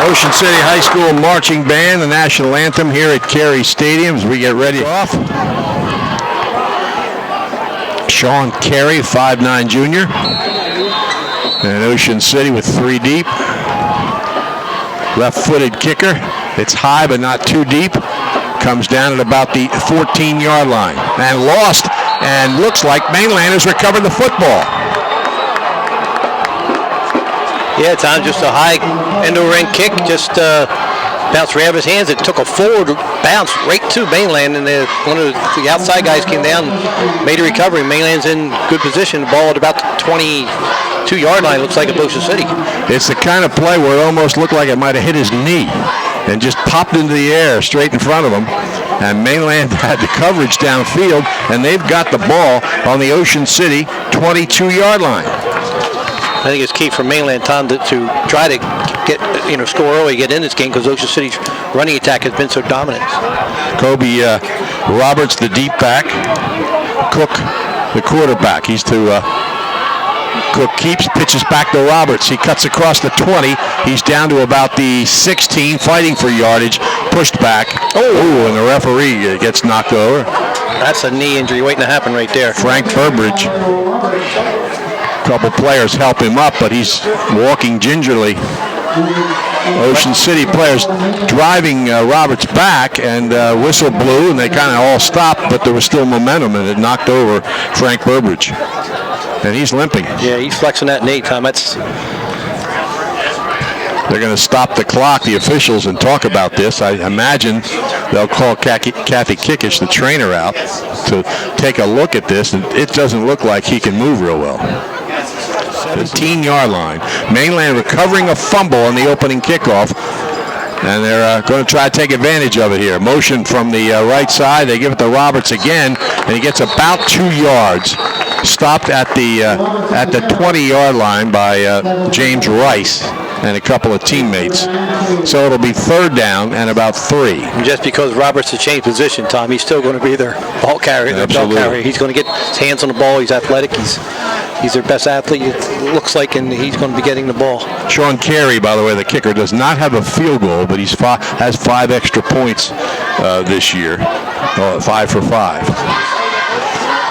Ocean City High School Marching Band, the national anthem here at Carey Stadium as we get ready off. Sean Carey, 5'9" junior. And Ocean City with 3 deep. Left-footed kicker. It's high but not too deep. Comes down at about the 14-yard line. And lost, and looks like Mainland has recovered the football. Yeah, Tom, just a high end-over-end kick, just bounced right out of his hands. It took a forward bounce right to Mainland, and one of the outside guys came down, made a recovery. Mainland's in good position. The ball at about the 22-yard line, looks like at Ocean City. It's the kind of play where it almost looked like it might have hit his knee and just popped into the air straight in front of him. And Mainland had the coverage downfield, and they've got the ball on the Ocean City 22-yard line. I think it's key for Mainland, Tom, to try to get, score early, get in this game, because Ocean City's running attack has been so dominant. Kobe Roberts, the deep back. Cook, the quarterback. He's to Cook keeps, pitches back to Roberts. He cuts across the 20. He's down to about the 16, fighting for yardage. Pushed back. Oh, and the referee gets knocked over. That's a knee injury waiting to happen right there. Frank Burbridge. Couple players help him up, but he's walking gingerly. Ocean City players driving Roberts back, and whistle blew, and they kind of all stopped, but there was still momentum, and it knocked over Frank Burbridge. And he's limping. Yeah, he's flexing that knee, Tom. They're going to stop the clock, the officials, and talk about this. I imagine they'll call Kathy Kickoff, the trainer, out to take a look at this, and it doesn't look like he can move real well. 17-yard line. Mainland recovering a fumble on the opening kickoff, and they're going to try to take advantage of it here. Motion from the right side. They give it to Roberts again, and he gets about 2 yards. Stopped at the 20-yard line by James Rice and a couple of teammates. So it'll be third down and about 3. And just because Roberts has changed position, Tom, he's still going to be their ball carrier. Absolutely. Ball carrier. He's going to get his hands on the ball. He's athletic. He's their best athlete, it looks like, and he's going to be getting the ball. Sean Carey, by the way, the kicker, does not have a field goal, but he's has 5 extra points this year. 5 for 5.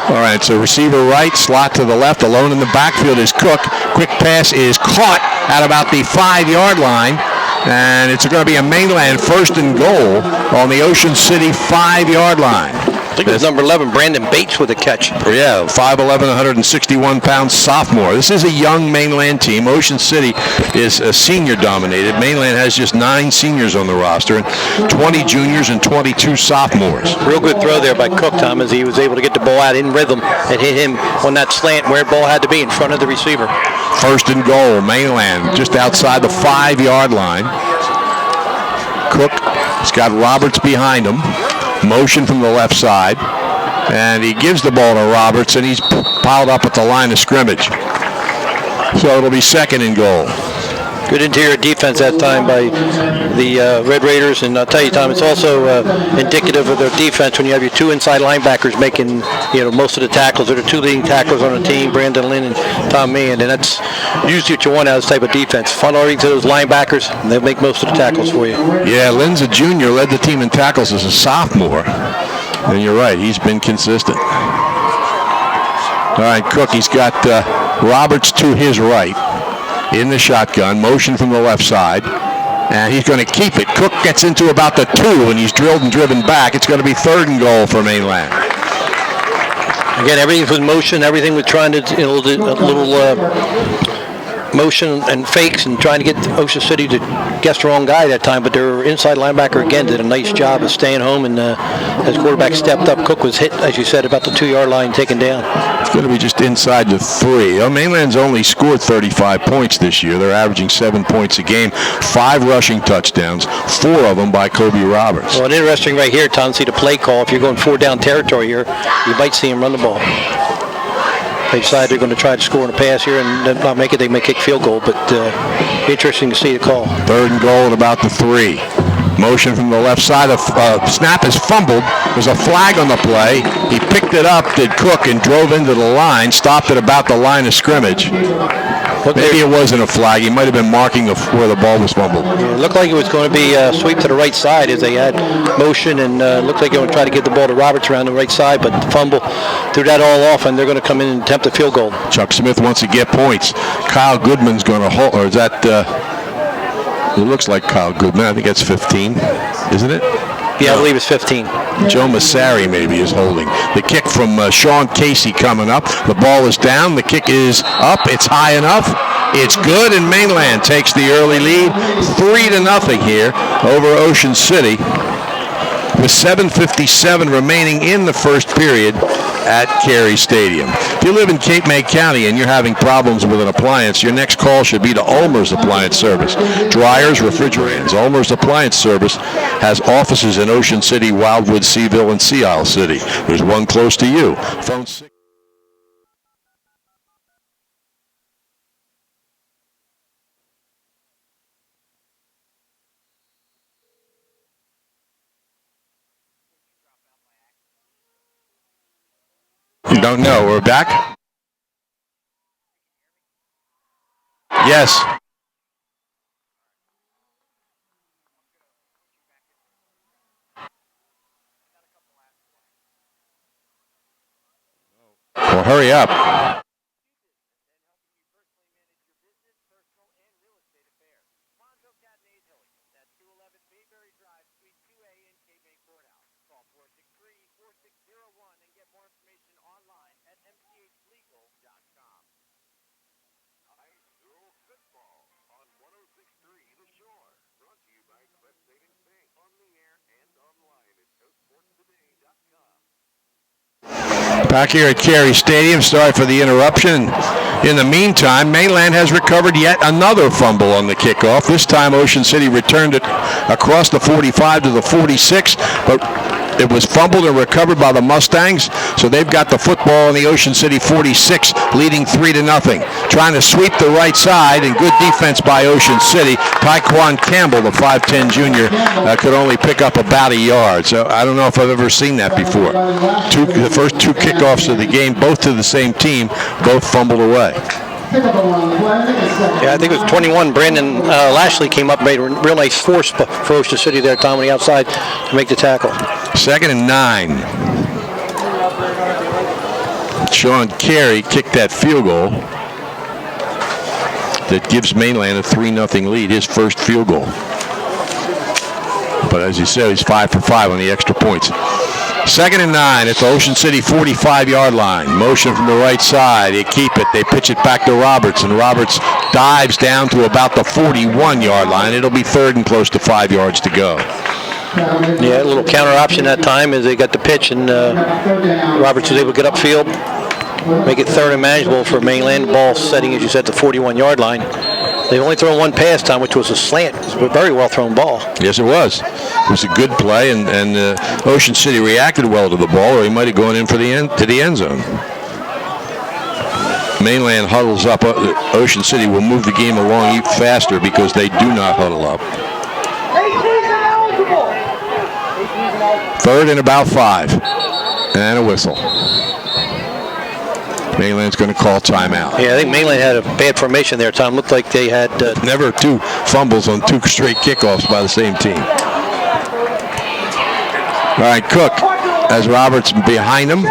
All right, so receiver right, slot to the left, alone in the backfield is Cook. Quick pass is caught at about the 5-yard line, and it's going to be a Mainland first and goal on the Ocean City 5-yard line. I think it was number 11, Brandon Bates, with a catch. Yeah, 5'11", 161-pound sophomore. This is a young Mainland team. Ocean City is senior-dominated. Mainland has just 9 seniors on the roster, and 20 juniors and 22 sophomores. Real good throw there by Cook, Tom, as he was able to get the ball out in rhythm and hit him on that slant where the ball had to be in front of the receiver. First and goal, Mainland, just outside the 5-yard line. Cook has got Roberts behind him. Motion from the left side, and he gives the ball to Roberts, and he's piled up at the line of scrimmage. So it'll be second and goal. Good interior defense that time by the Red Raiders, and I'll tell you, Tom, it's also indicative of their defense when you have your 2 inside linebackers making most of the tackles. They're the 2 leading tacklers on the team, Brandon Lynn and Tom Meehan, and that's usually what you want out of this type of defense. Funnel to those linebackers, and they'll make most of the tackles for you. Yeah, Lynn's a junior, led the team in tackles as a sophomore, and you're right, he's been consistent. All right, Cook, he's got Roberts to his right in the shotgun, motion from the left side, and he's going to keep it. Cook gets into about the 2, and he's drilled and driven back. It's going to be third and goal for Mainland. Again, everything was motion, everything was trying to, a little motion and fakes and trying to get Ocean City to guess the wrong guy that time, but their inside linebacker, again, did a nice job of staying home, and as quarterback stepped up, Cook was hit, as you said, about the 2-yard line, taken down. It's going to be just inside the 3. Mainland's only scored 35 points this year. They're averaging 7 points a game, 5 rushing touchdowns, 4 of them by Kobe Roberts. Well, and interesting right here, Tom, see the play call. If you're going 4-down territory here, you might see him run the ball. They decide they're going to try to score on a pass here and not make it. They may kick field goal, but interesting to see the call. Third and goal at about the 3. Motion from the left side. Snap is fumbled. There's a flag on the play. He picked it up, did Cook, and drove into the line. Stopped at about the line of scrimmage. Maybe it wasn't a flag. He might have been marking where the ball was fumbled. Yeah, it looked like it was going to be a sweep to the right side as they had motion, and looked like they were going to try to get the ball to Roberts around the right side, but the fumble threw that all off, and they're going to come in and attempt a field goal. Chuck Smith wants to get points. Kyle Goodman's going to hold, or is that, it looks like Kyle Goodman. I think that's 15, isn't it? Yeah, I believe it's 15. Joe Massari maybe is holding. The kick from Sean Casey coming up. The ball is down. The kick is up. It's high enough. It's good, and Mainland takes the early lead, 3-0 here over Ocean City, with 7:57 remaining in the first period at Carey Stadium. If you live in Cape May County and you're having problems with an appliance, your next call should be to Ulmer's Appliance Service. Dryers, refrigerators. Ulmer's Appliance Service has offices in Ocean City, Wildwood, Seaville, and Sea Isle City. There's one close to you. Phone 6. You don't know. We're back? Yes. Well, hurry up. Back here at Carey Stadium, sorry for the interruption. In the meantime, Mainland has recovered yet another fumble on the kickoff. This time Ocean City returned it across the 45 to the 46, but it was fumbled and recovered by the Mustangs, so they've got the football in the Ocean City 46, leading 3-0. Trying to sweep the right side, and good defense by Ocean City. Tyquan Campbell, the 5'10 junior, could only pick up about a yard. So I don't know if I've ever seen that before. The first two kickoffs of the game, both to the same team, both fumbled away. Yeah, I think it was 21. Brandon Lashley came up, made a real nice force for Ocean City there, Tom, on the outside to make the tackle. 2nd and 9. Sean Carey kicked that field goal that gives Mainland a 3-0 lead, his first field goal. But as you said, he's 5 for 5 on the extra points. 2nd and 9 at the Ocean City 45-yard line. Motion from the right side. They keep it. They pitch it back to Roberts, and Roberts dives down to about the 41-yard line. It'll be 3rd and close to 5 yards to go. Yeah, a little counter option that time as they got the pitch, and Roberts was able to get upfield, make it 3rd and manageable for Mainland. Ball setting, as you said, the 41-yard line. They've only thrown one pass time, which was a slant. It was a very well-thrown ball. Yes, it was. It was a good play, and Ocean City reacted well to the ball, or he might have gone in for the end zone. Mainland huddles up. Ocean City will move the game along even faster because they do not huddle up. 3rd and about 5, and a whistle. Mainland's going to call timeout. Yeah, I think Mainland had a bad formation there, Tom. Looked like they had... Never 2 fumbles on 2 straight kickoffs by the same team. All right, Cook has Roberts behind him.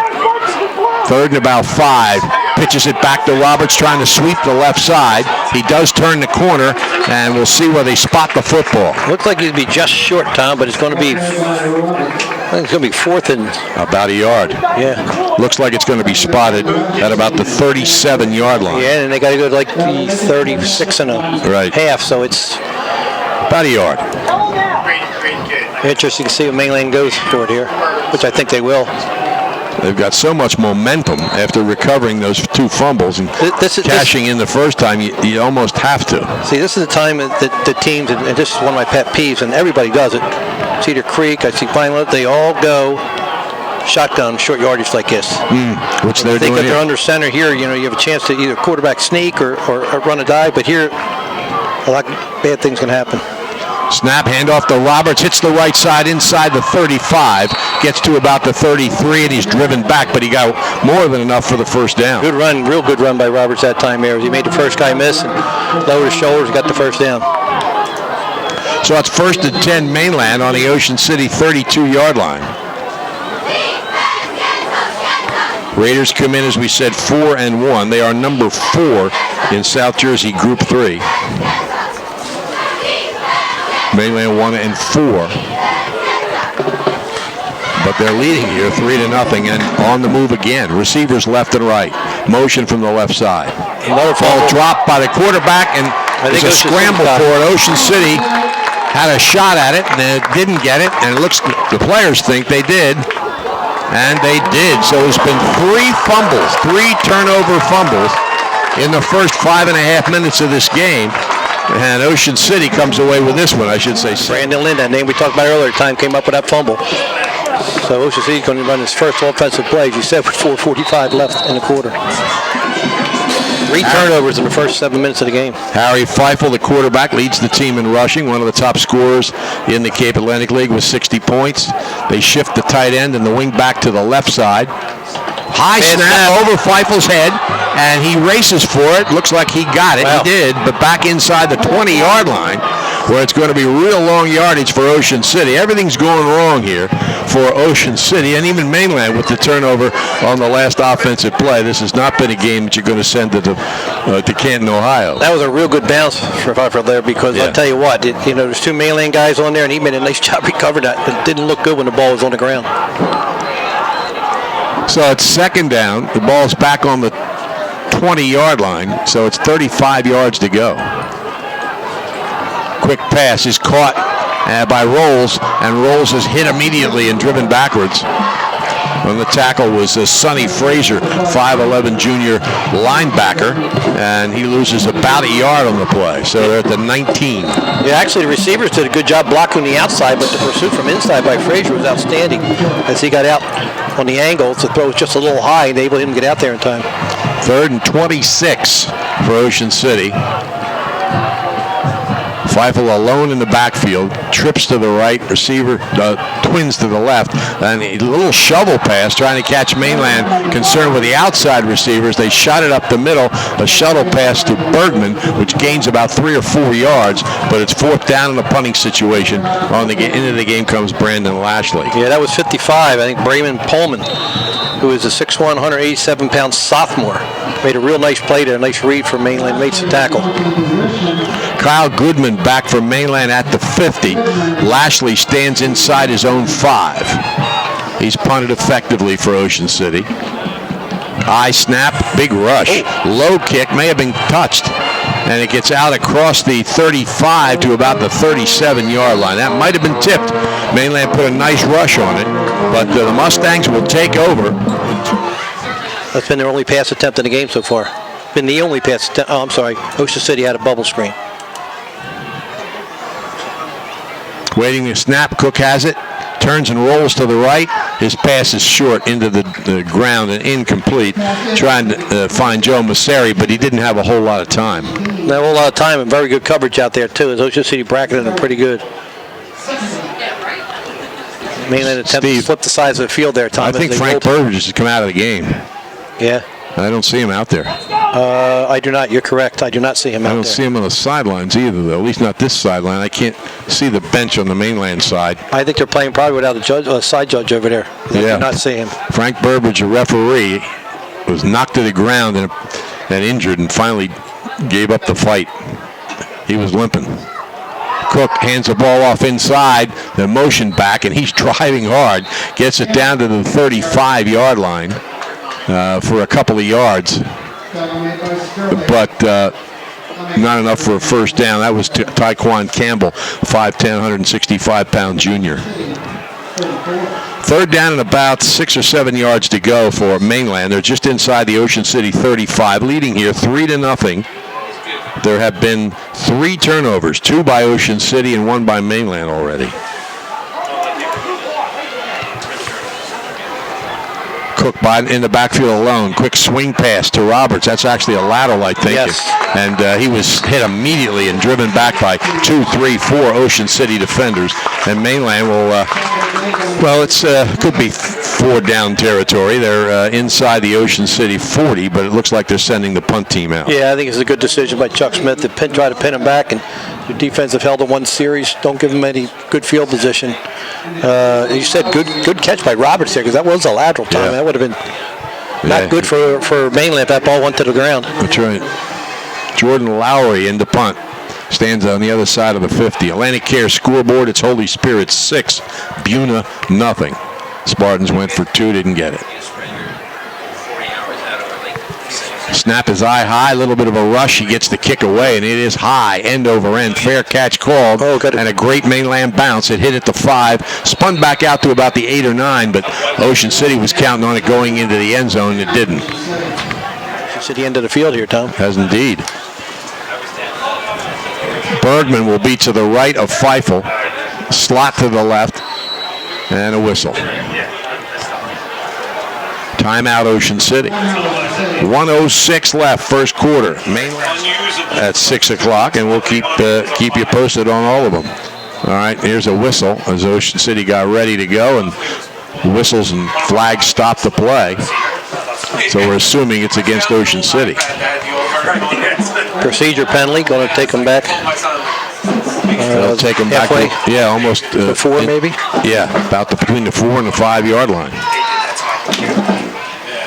3rd and about 5. Pitches it back to Roberts, trying to sweep the left side. He does turn the corner, and we'll see where they spot the football. Looks like he'd be just short, Tom, but it's going to be... I think it's going to be 4th and... About a yard. Yeah. Looks like it's going to be spotted at about the 37-yard line. Yeah, and they got to go to like the 36 and a half, so it's... About a yard. Interesting to see if Mainland goes for it here, which I think they will. They've got so much momentum after recovering those 2 fumbles and cashing in the first time. You almost have to. See, this is the time that the teams, and this is one of my pet peeves, and everybody does it. Cedar Creek, I see Mainland, they all go shotgun short yardage like this. Which they're doing. They're under center here. You know, you have a chance to either quarterback sneak or run a dive, but here a lot of bad things can happen. Snap, handoff to Roberts, hits the right side inside the 35, gets to about the 33, and he's driven back, but he got more than enough for the first down. Good run, real good run by Roberts that time there. He made the first guy miss and lowered his shoulders and got the first down. So it's 1st and 10 Mainland on the Ocean City 32-yard line. Raiders come in, as we said, 4-1. They are number 4 in South Jersey Group 3. Mainland 1-4. But they're leading here 3-0 and on the move again. Receivers left and right. Motion from the left side. Another ball dropped by the quarterback, and there's a scramble for it. Ocean City had a shot at it, and they didn't get it, and it looks, the players think they did, and they did. So there's been 3 fumbles, 3 turnover fumbles in the first 5.5 minutes of this game, and Ocean City comes away with this one, I should say. Brandon Lynn, that name we talked about earlier, time came up with that fumble. So Ocean City's going to run his first offensive play, as you said, with 4:45 left in the quarter. 3 turnovers in the first 7 minutes of the game. Harry Feifel, the quarterback, leads the team in rushing, one of the top scorers in the Cape Atlantic League with 60 points. They shift the tight end and the wing back to the left side. High snap over Feifel's head, and he races for it. Looks like he got it. Wow. He did, but back inside the 20-yard line, where it's going to be real long yardage for Ocean City. Everything's going wrong here for Ocean City, and even Mainland with the turnover on the last offensive play. This has not been a game that you're going to send to Canton, Ohio. That was a real good bounce for Pfeiffer there, because I'll tell you what, there's 2 Mainland guys on there, and he made a nice job recovering that. It didn't look good when the ball was on the ground. So it's 2nd down. The ball's back on the 20-yard line, so it's 35 yards to go. Quick pass is caught by Rolls, and Rolls is hit immediately and driven backwards. On the tackle was Sonny Frazier, 5'11" junior linebacker, and he loses about a yard on the play. So they're at the 19. Yeah, actually the receivers did a good job blocking the outside, but the pursuit from inside by Frazier was outstanding as he got out on the angle. The throw was just a little high, and they able him to get out there in time. 3rd and 26 for Ocean City. Feifel alone in the backfield, trips to the right, receiver twins to the left, and a little shovel pass trying to catch Mainland, concerned with the outside receivers. They shot it up the middle, a shuttle pass to Bergman, which gains about 3 or 4 yards, but it's 4th down in a punting situation. Into the game comes Brandon Lashley. Yeah, that was 55. I think Brayman Pullman, who is a 6'1", 187-pound sophomore, made a real nice play there, a nice read for Mainland, makes the tackle. Kyle Goodman back from Mainland at the 50. Lashley stands inside his own 5. He's punted effectively for Ocean City. High snap, big rush. Low kick, may have been touched, and it gets out across the 35 to about the 37-yard line. That might have been tipped. Mainland put a nice rush on it, but the Mustangs will take over. That's been their only pass attempt in the game so far. Been the only pass attempt. Oh, I'm sorry. Ocean City had a bubble screen. Waiting to snap, Cook has it, turns and rolls to the right. His pass is short into the ground and incomplete. Trying to find Joe Masseri, but he didn't have a whole lot of time. Not a whole lot of time, and very good coverage out there too, as Ocean City bracketed them pretty good. Mainland attempt to flip the sides of the field there, Tom. I think Frank Burbridge has come out of the game. Yeah. I don't see him out there. I do not. You're correct. I do not see him out there. I don't see him on the sidelines either, though. At least not this sideline. I can't see the bench on the Mainland side. I think they're playing probably without a side judge over there. I do not see him. Frank Burbridge, a referee, was knocked to the ground and injured and finally gave up the fight. He was limping. Cook hands the ball off inside, the motion back, and he's driving hard. Gets it down to the 35-yard line. For a couple of yards, but not enough for a first down. That was Tyquan Campbell, 5'10", 165-pound junior. 3rd down and about 6 or 7 yards to go for Mainland. They're just inside the Ocean City 35, leading here 3-0. There have been 3 turnovers, 2 by Ocean City and 1 by Mainland already. Cook in the backfield alone. Quick swing pass to Roberts. That's actually a lateral, I think. Yes. And he was hit immediately and driven back by 2, 3, 4 Ocean City defenders. And Mainland will, it's could be 4 down territory. They're inside the Ocean City 40, but it looks like they're sending the punt team out. Yeah, I think it's a good decision by Chuck Smith to try to pin him back. And your defense have held in one series. Don't give them any good field position. You said good catch by Roberts there, because that was a lateral time. Yeah. That would have been not good for Mainland if that ball went to the ground. That's right. Jordan Lowry in the punt. Stands on the other side of the 50. Atlantic Care scoreboard, it's Holy Spirit 6, Buna nothing. Spartans went for 2, didn't get it. Snap is high, a little bit of a rush. He gets the kick away, and it is high, end over end. Fair catch called, and a great Mainland bounce. It hit at the 5, spun back out to about the 8 or 9, but Ocean City was counting on it going into the end zone. It didn't. It's at the end of the field here, Tom. Has indeed. Bergman will be to the right of Feifel. Slot to the left, and a whistle. Timeout, Ocean City. 1:06 left, first quarter. Mainland at 6 o'clock, and we'll keep you posted on all of them. All right, here's a whistle as Ocean City got ready to go, and whistles and flags stop the play. So we're assuming it's against Ocean City. Procedure penalty, going to take them back. They'll take them halfway. back. Almost. 4 maybe? Yeah, about between the 4 and the 5 yard line.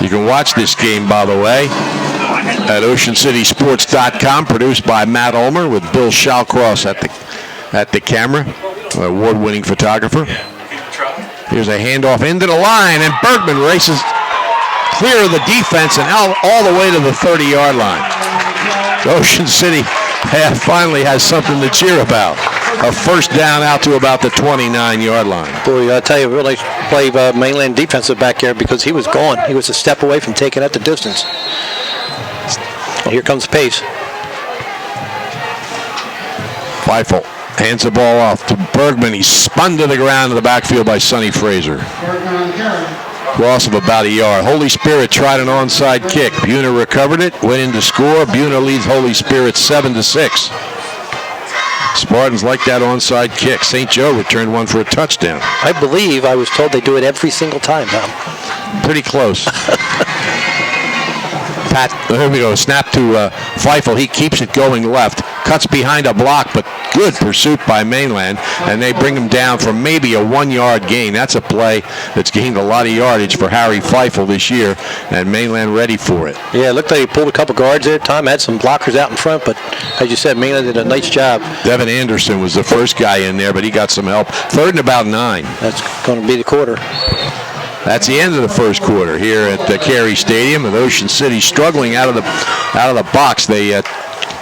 You can watch this game, by the way, at OceanCitySports.com, produced by Matt Ulmer with Bill Shallcross at the camera, award-winning photographer. Here's a handoff into the line, and Bergman races clear of the defense and all the way to the 30-yard line. Ocean City finally has something to cheer about. A first down out to about the 29-yard line. Boy, I tell you, really play Mainland defensive back here, because he was gone. He was a step away from taking at the distance. Well, here comes Pace. Feifel hands the ball off to Bergman. He's spun to the ground in the backfield by Sonny Fraser. Loss of about a yard. Holy Spirit tried an onside kick. Buna recovered it, went in to score. Buna leads Holy Spirit 7-6. Spartans like that onside kick. St. Joe returned one for a touchdown. I believe I was told they do it every single time, Tom. Pretty close. Pat, here we go. Snap to Feifel. He keeps it going left. Cuts behind a block, but good pursuit by Mainland. And they bring him down for maybe a 1-yard gain. That's a play that's gained a lot of yardage for Harry Feifel this year. And Mainland ready for it. Yeah, it looked like he pulled a couple guards there. Tom had some blockers out in front, but as you said, Mainland did a nice job. Devin Anderson was the first guy in there, but he got some help. 3rd and about 9. That's going to be the quarter. That's the end of the first quarter here at Carey Stadium, with Ocean City struggling out of the box. They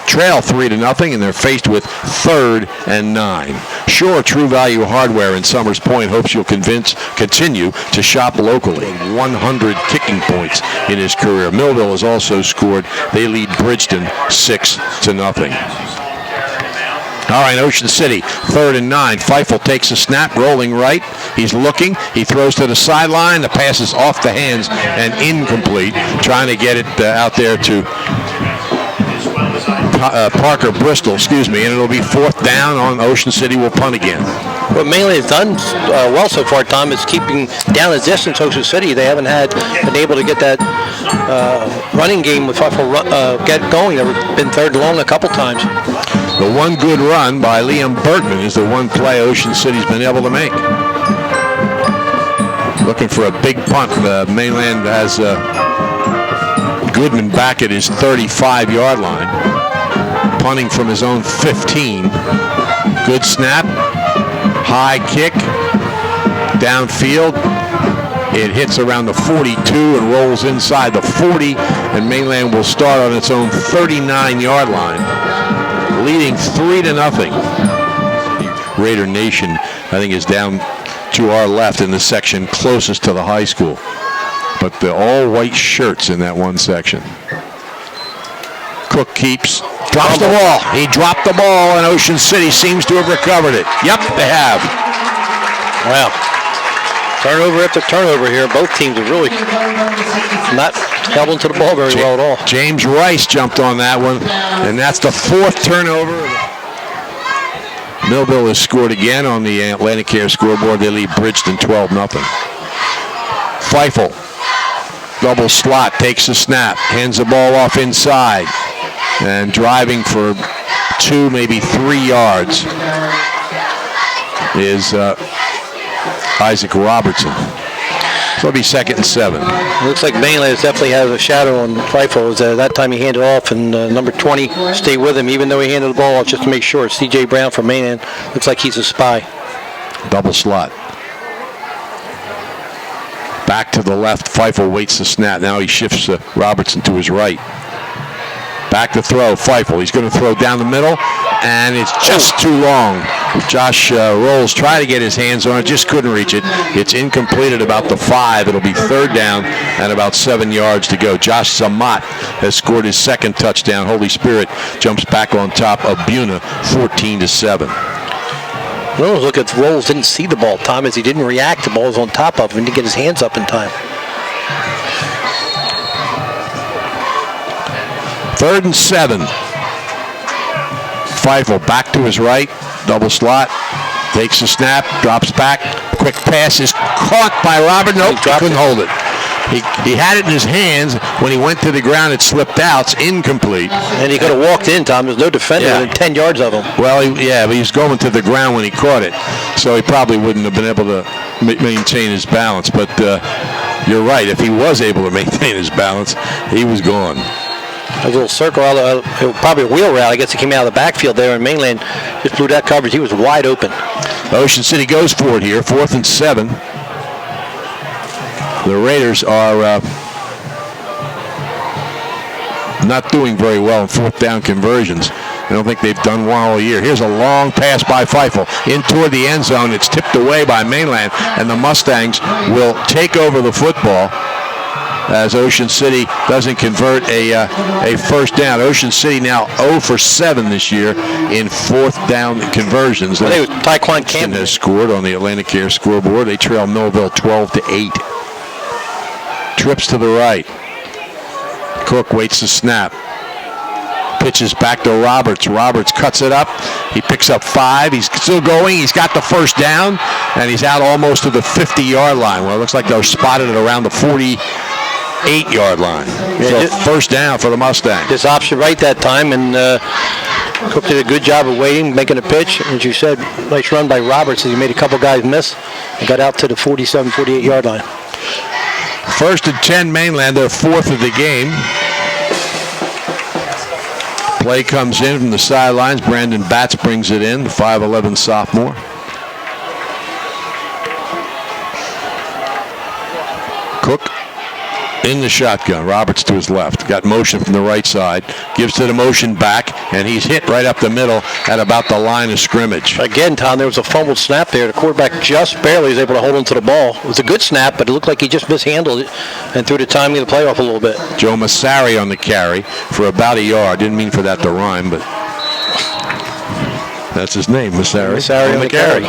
trail 3-0, and they're faced with 3rd and 9. Sure, True Value Hardware in Summers Point hopes you'll continue to shop locally. 100 kicking points in his career. Millville has also scored. They lead Bridgeton 6-0. All right, Ocean City, 3rd and 9. Feifel takes a snap, rolling right. He's looking. He throws to the sideline. The pass is off the hands and incomplete. Trying to get it out there to Parker Bristol, and it'll be 4th down on Ocean City. Will punt again. What Mainland has done well so far, Tom, is keeping down the distance. Ocean City, they haven't been able to get that running game with Feifel get going. They've been 3rd and long a couple times. The one good run by Liam Bergman is the one play Ocean City's been able to make. Looking for a big punt. Mainland has Goodman back at his 35-yard line. Punting from his own 15. Good snap. High kick. Downfield. It hits around the 42 and rolls inside the 40. And Mainland will start on its own 39-yard line, leading 3-0. Raider Nation, I think, is down to our left in the section closest to the high school. But the all-white shirts in that one section. Cook drops the ball. He dropped the ball, and Ocean City seems to have recovered it. Yep, they have. Wow. Turnover after turnover here. Both teams are really not held onto the ball very well at all. James Rice jumped on that one, and that's the 4th turnover. Millville has scored again on the Atlantic Care scoreboard. They lead Bridgeton 12-0. Feifel, double slot, takes the snap, hands the ball off inside, and driving for 2, maybe 3 yards is Isaac Robertson. So it'll be 2nd and 7. Looks like Mainland definitely has a shadow on Feifel. That time he handed off, and number 20 stayed with him, even though he handed the ball off just to make sure. C.J. Brown from Mainland. Looks like he's a spy. Double slot. Back to the left. Feifel waits the snap. Now he shifts Robertson to his right. Back to throw. Feifel. He's going to throw down the middle, and it's just too long. Josh Rolls tried to get his hands on it, just couldn't reach it. It's incomplete at about the 5. It'll be 3rd down and about 7 yards to go. Josh Samat has scored his 2nd touchdown. Holy Spirit jumps back on top of Buna, 14-7. Well, look at Rolls didn't see the ball, Tom, as he didn't react. The ball was on top of him and didn't get his hands up in time. 3rd and 7. Feifel back to his right, double slot, takes the snap, drops back, quick pass is caught by Robert. Nope, he couldn't hold it. He had it in his hands. When he went to the ground, it slipped out. It's incomplete. And he could have walked in, Tom. There's no defender within 10 yards of him. Well, but he was going to the ground when he caught it, so he probably wouldn't have been able to maintain his balance. But you're right. If he was able to maintain his balance, he was gone. A little circle, probably a wheel route. I guess he came out of the backfield there, and Mainland just blew that coverage. He was wide open. Ocean City goes for it here, 4th and 7. The Raiders are not doing very well in 4th down conversions. I don't think they've done well all year. Here's a long pass by Feifel in toward the end zone. It's tipped away by Mainland, and the Mustangs will take over the football as Ocean City doesn't convert a 1st down. Ocean City now 0 for 7 this year in 4th down conversions. Taekwon Campbell has scored on the Atlantic Care scoreboard. They trail Millville 12-8. Trips to the right. Cook waits the snap. Pitches back to Roberts. Roberts cuts it up. He picks up 5. He's still going. He's got the 1st down, and he's out almost to the 50-yard line. Well, it looks like they're spotted at around the 48-yard line. So 1st down for the Mustangs. This option right that time, and Cook did a good job of waiting, making a pitch. As you said, nice run by Roberts as he made a couple guys miss and got out to the 47, 48-yard line. 1st and 10 Mainland, their 4th of the game. Play comes in from the sidelines. Brandon Batts brings it in, the 5'11 sophomore. Cook in the shotgun. Roberts to his left. Got motion from the right side. Gives to the motion back, and he's hit right up the middle at about the line of scrimmage. Again, Tom, there was a fumbled snap there. The quarterback just barely was able to hold onto the ball. It was a good snap, but it looked like he just mishandled it and threw the timing of the play off a little bit. Joe Massari on the carry for about a yard. Didn't mean for that to rhyme, but that's his name, Massari. Massari on the carry.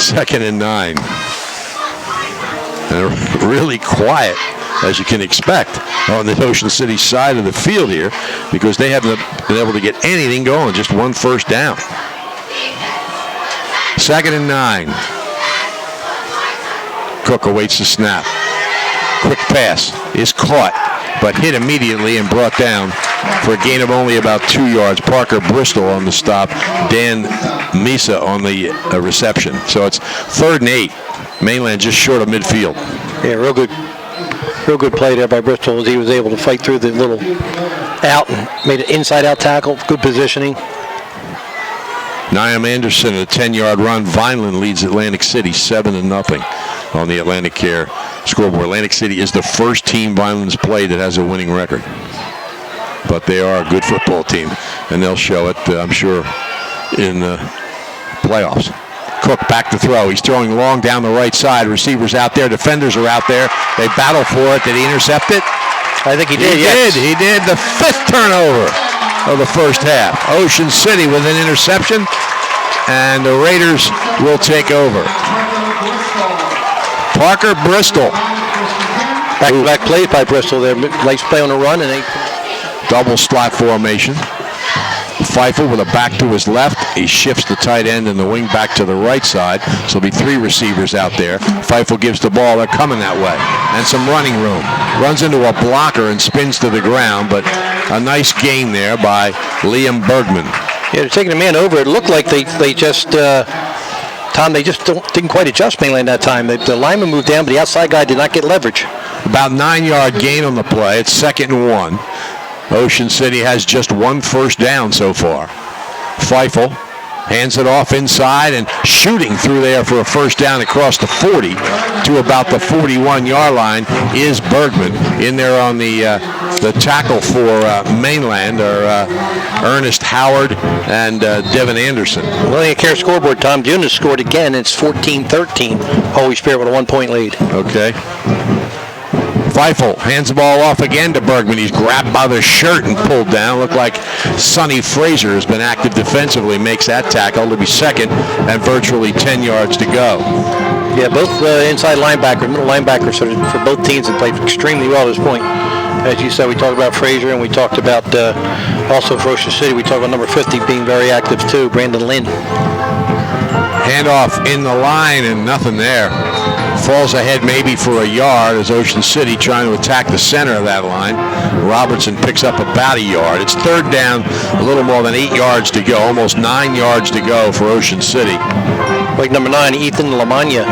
2nd and 9. And really quiet, as you can expect, on the Ocean City side of the field here, because they haven't been able to get anything going, just 1 1st down. 2nd and 9. Cook awaits the snap. Quick pass is caught, but hit immediately and brought down for a gain of only about 2 yards. Parker Bristol on the stop. Dan Misa on the reception. So it's 3rd and 8. Mainland just short of midfield. Yeah, real good play there by Bristol as he was able to fight through the little out and made an inside-out tackle. Good positioning. Niam Anderson, a 10-yard run. Vineland leads Atlantic City 7-0 on the Atlantic Care scoreboard. Atlantic City is the first team Vineland's played that has a winning record. But they are a good football team, and they'll show it, I'm sure, in the playoffs. Cook back to throw. He's throwing long down the right side. Receivers out there. Defenders are out there. They battle for it. Did he intercept it? I think he did. He did. The 5th turnover of the 1st half. Ocean City with an interception, and the Raiders will take over. Parker Bristol. Back-to-back plays by Bristol there. Nice play on the run, and they Double slot formation. Feifel with a back to his left. He shifts the tight end and the wing back to the right side. So there'll be 3 receivers out there. Feifel gives the ball. They're coming that way. And some running room. Runs into a blocker and spins to the ground, but a nice gain there by Liam Bergman. Yeah, they're taking a man over. It looked like they just, Tom, they just didn't quite adjust Mainland that time. The lineman moved down, but the outside guy did not get leverage. About 9-yard gain on the play. It's 2nd and 1. Ocean City has just 1 first down so far. Feifel hands it off inside and shooting through there for a first down across the 40 to about the 41-yard line is Bergman. In there on the tackle for Mainland are Ernest Howard and Devin Anderson. Well, you care scoreboard, Tom. Dunas scored again. It's 14-13. Holy Spirit with a 1-point lead. Okay. Feifel hands the ball off again to Bergman. He's grabbed by the shirt and pulled down. Looked like Sonny Frazier has been active defensively. Makes that tackle. It'll be 2nd and virtually 10 yards to go. Yeah, both inside linebackers, middle linebackers for both teams have played extremely well at this point. As you said, we talked about Frazier, and we talked about also for Ocean City, we talked about number 50 being very active too, Brandon Lynn. Handoff in the line and nothing there. Falls ahead maybe for a yard as Ocean City trying to attack the center of that line. Robertson picks up about a yard. It's 3rd down, a little more than 8 yards to go, almost 9 yards to go for Ocean City. Like number 9, Ethan Lamagna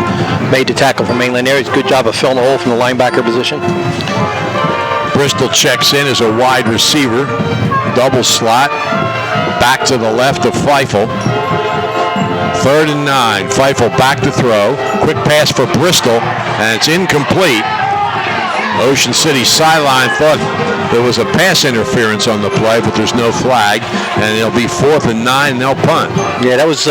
made the tackle for Mainland Areas. Good job of filling the hole from the linebacker position. Bristol checks in as a wide receiver. Double slot. Back to the left of Feifel. 3rd and 9. Feifel back to throw. Quick pass for Bristol, and it's incomplete. Ocean City sideline thought there was a pass interference on the play, but there's no flag, and it'll be 4th and 9, and they'll punt. Yeah, that was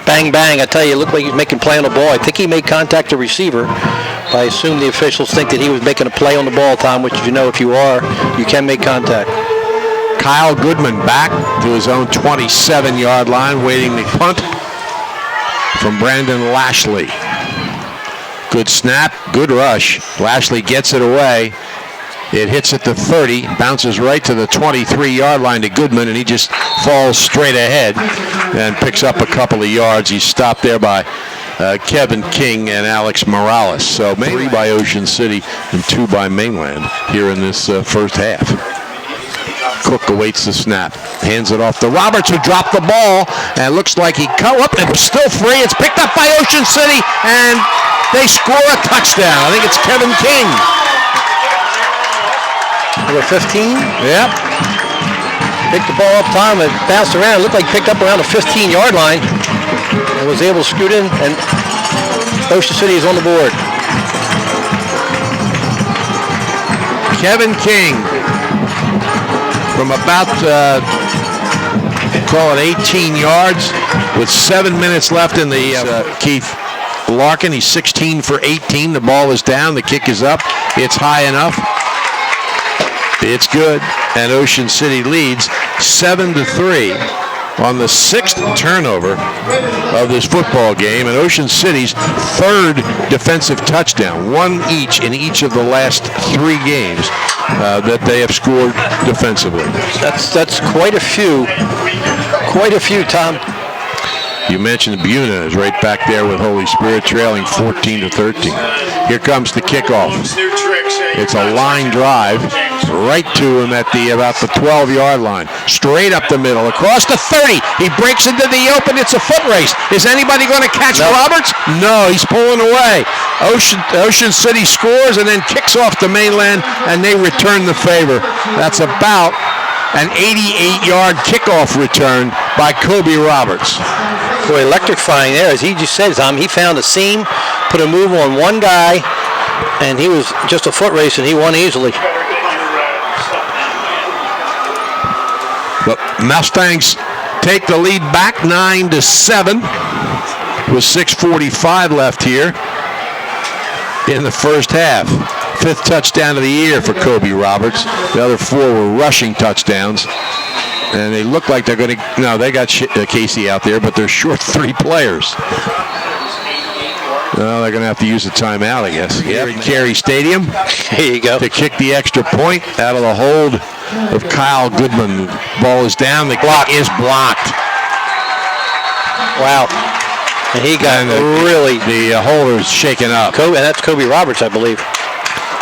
bang bang. I tell you, it looked like he was making play on the ball. I think he made contact to receiver. But I assume the officials think that he was making a play on the ball, Tom, which, you know, if you are, you can make contact. Kyle Goodman back to his own 27-yard line, waiting to punt from Brandon Lashley. Good snap, good rush. Lashley gets it away. It hits at the 30, bounces right to the 23-yard line to Goodman, and he just falls straight ahead and picks up a couple of yards. He's stopped there by Kevin King and Alex Morales. So 3 by Ocean City and 2 by Mainland here in this first half. Cook awaits the snap, hands it off to Roberts, who dropped the ball, and looks like he come up and still free. It's picked up by Ocean City, and they score a touchdown. I think it's Kevin King. Number 15? Yep. Picked the ball up, Tom, and bounced around. It looked like he picked up around the 15-yard line and was able to scoot in, and Ocean City is on the board. Kevin King from about, call it 18 yards with 7 minutes left in the Keith Larkin. He's 16 for 18. The ball is down. The kick is up. It's high enough. It's good. And Ocean City leads 7-3 on the 6th turnover of this football game, and Ocean City's 3rd defensive touchdown, 1 each in each of the last 3 games that they have scored defensively. That's quite a few, Tom. You mentioned Buna is right back there with Holy Spirit trailing 14-13. Here comes the kickoff. It's a line drive right to him at about the 12-yard line. Straight up the middle, across the 30. He breaks into the open. It's a foot race. Is anybody going to catch Roberts? No, he's pulling away. Ocean City scores and then kicks off to Mainland, and they return the favor. That's about an 88-yard kickoff return by Kobe Roberts. Boy, electrifying there. As he just said, Tom, he found a seam, put a move on one guy, and he was just a foot race, and he won easily. The Mustangs take the lead back 9-7 with 6:45 left here in the first half. 5th touchdown of the year for Kobe Roberts. The other 4 were rushing touchdowns. And they look like they're going to... No, they got Casey out there, but they're short 3 players. Well, they're going to have to use a timeout, I guess. Here at Cary Stadium. Here you go. To kick the extra point out of the hold of Kyle Goodman. Ball is down. The clock is blocked. Wow. And he got the holder's shaken up. And that's Kobe Roberts, I believe.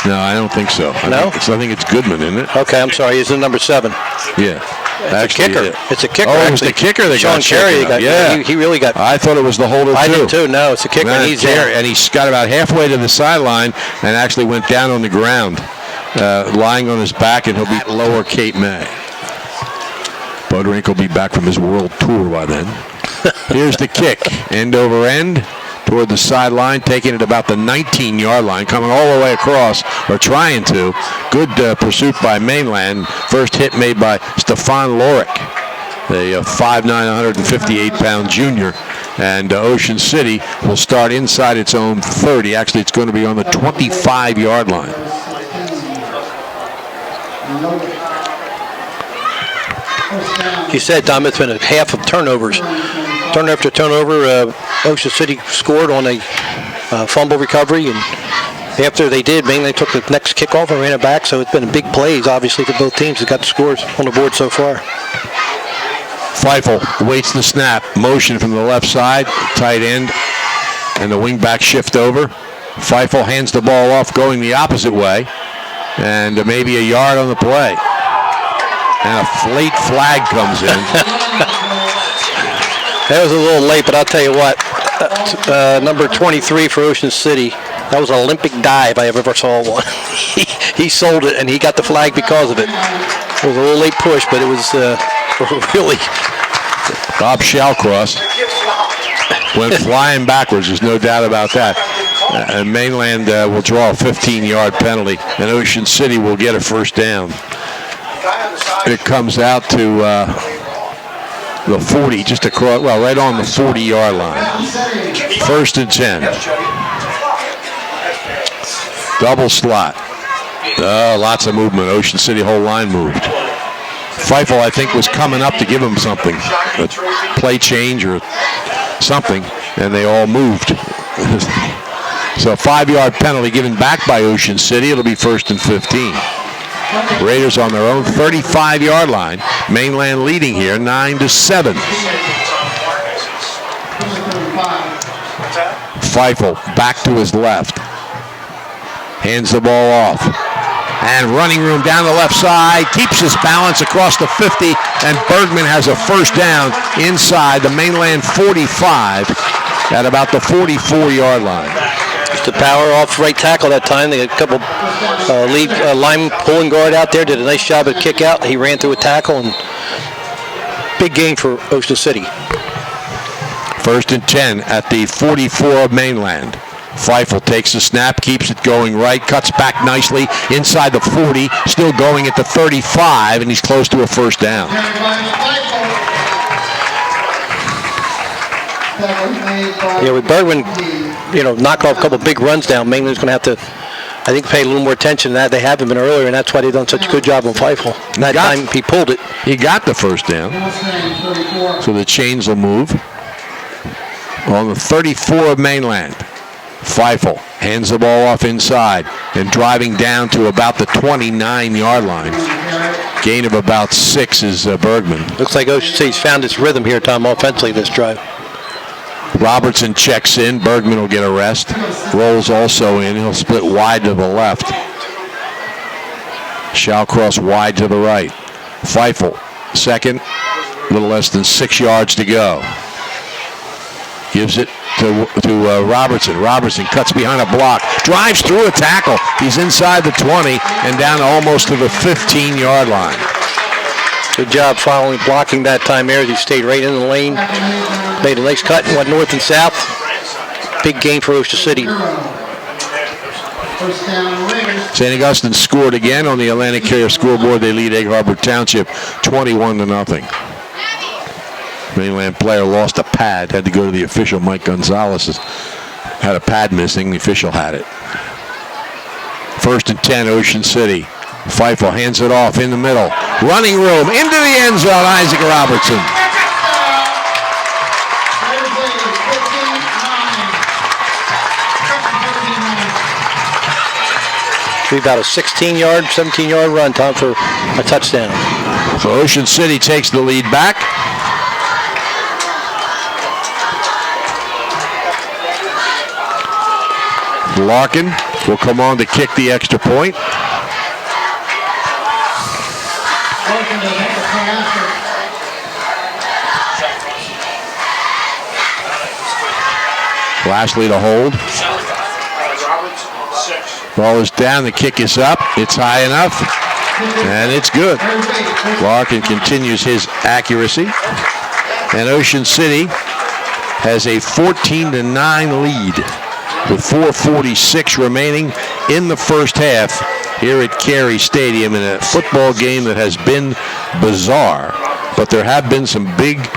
No, I don't think so. I think it's Goodman, isn't it? Okay, I'm sorry. He's in number 7. Yeah. It's a kicker. It's a kicker. Oh, it was the kicker that got shaken up. Yeah. He really got. I thought it was the holder, too. I did, too. No, it's a kicker. He's there. And he got about halfway to the sideline and actually went down on the ground, lying on his back, and he'll be lower Cape May. Budrink will be back from his world tour by then. Here's the kick. End over end toward the sideline, taking it about the 19-yard line, coming all the way across, or trying to. Good pursuit by Mainland. First hit made by Stefan Lorick, a 5'9", 158-pound junior. And Ocean City will start inside its own 30. Actually, it's going to be on the 25-yard line. You said, Tom, it's been a half of turnovers. Turn after turnover, Ocean City scored on a fumble recovery, and after they did, Mainland took the next kickoff and ran it back, so it's been big plays, obviously, for both teams. They've got the scores on the board so far. Feifel waits the snap. Motion from the left side, tight end, and the wingback shift over. Feifel hands the ball off, going the opposite way, and maybe a yard on the play. And a late flag comes in. That was a little late, but I'll tell you what, number 23 for Ocean City, that was an Olympic dive I ever saw one. he sold it, and he got the flag because of it. It was a little late push, but it was really... Bob Shallcross went flying backwards, there's no doubt about that. And Mainland will draw a 15-yard penalty, and Ocean City will get a first down. It comes out to the 40, just across, well, right on the 40-yard line. 1st and 10. Double slot. Lots of movement. Ocean City whole line moved. Feifel, I think, was coming up to give him something, a play change or something, and they all moved. So a 5-yard penalty given back by Ocean City. It'll be 1st and 15. Raiders on their own 35-yard line. Mainland leading here 9-7. Feifel back to his left. Hands the ball off. And running room down the left side. Keeps his balance across the 50. And Bergman has a first down inside the Mainland 45 at about the 44-yard line. The power off right tackle that time. They had a couple linemen pulling guard out there. Did a nice job at kick out. He ran through a tackle, and big gain for Ocean City. 1st and 10 at the 44 of Mainland. Feifel takes the snap, keeps it going right, cuts back nicely inside the 40, still going at the 35, and he's close to a first down. Yeah, with Bergman, knock off a couple big runs down, Mainland's going to have to, I think, pay a little more attention to that. They haven't been earlier, and that's why they've done such a good job on Feifel. That time he pulled it. He got the first down. So the chains will move. On the 34 of Mainland, Feifel hands the ball off inside and driving down to about the 29-yard line. Gain of about 6 is Bergman. Looks like Ocean City's found its rhythm here, Tom, offensively this drive. Robertson checks in. Bergman will get a rest. Rolls also in. He'll split wide to the left. Shallcross wide to the right. Feifel, second. A little less than 6 yards to go. Gives it to Robertson. Robertson cuts behind a block. Drives through a tackle. He's inside the 20 and down almost to the 15-yard line. Good job following, blocking that time there. He stayed right in the lane. Made a nice cut and went north and south. Big gain for Ocean City. St. Augustine scored again on the Atlantic Carrier scoreboard. They lead Egg Harbor Township 21-0. Mainland player lost a pad. Had to go to the official. Mike Gonzalez had a pad missing. The official had it. 1st and 10, Ocean City. Feifel hands it off in the middle. Running room into the end zone. Isaac Robertson. Should be about a 16-yard, 17-yard run, Tom, for a touchdown. So Ocean City takes the lead back. Larkin will come on to kick the extra point. Lastly to hold. Ball is down, the kick is up, it's high enough, and it's good. Larkin continues his accuracy. And Ocean City has a 14-9 lead with 4:46 remaining in the first half here at Carey Stadium in a football game that has been bizarre. But there have been some big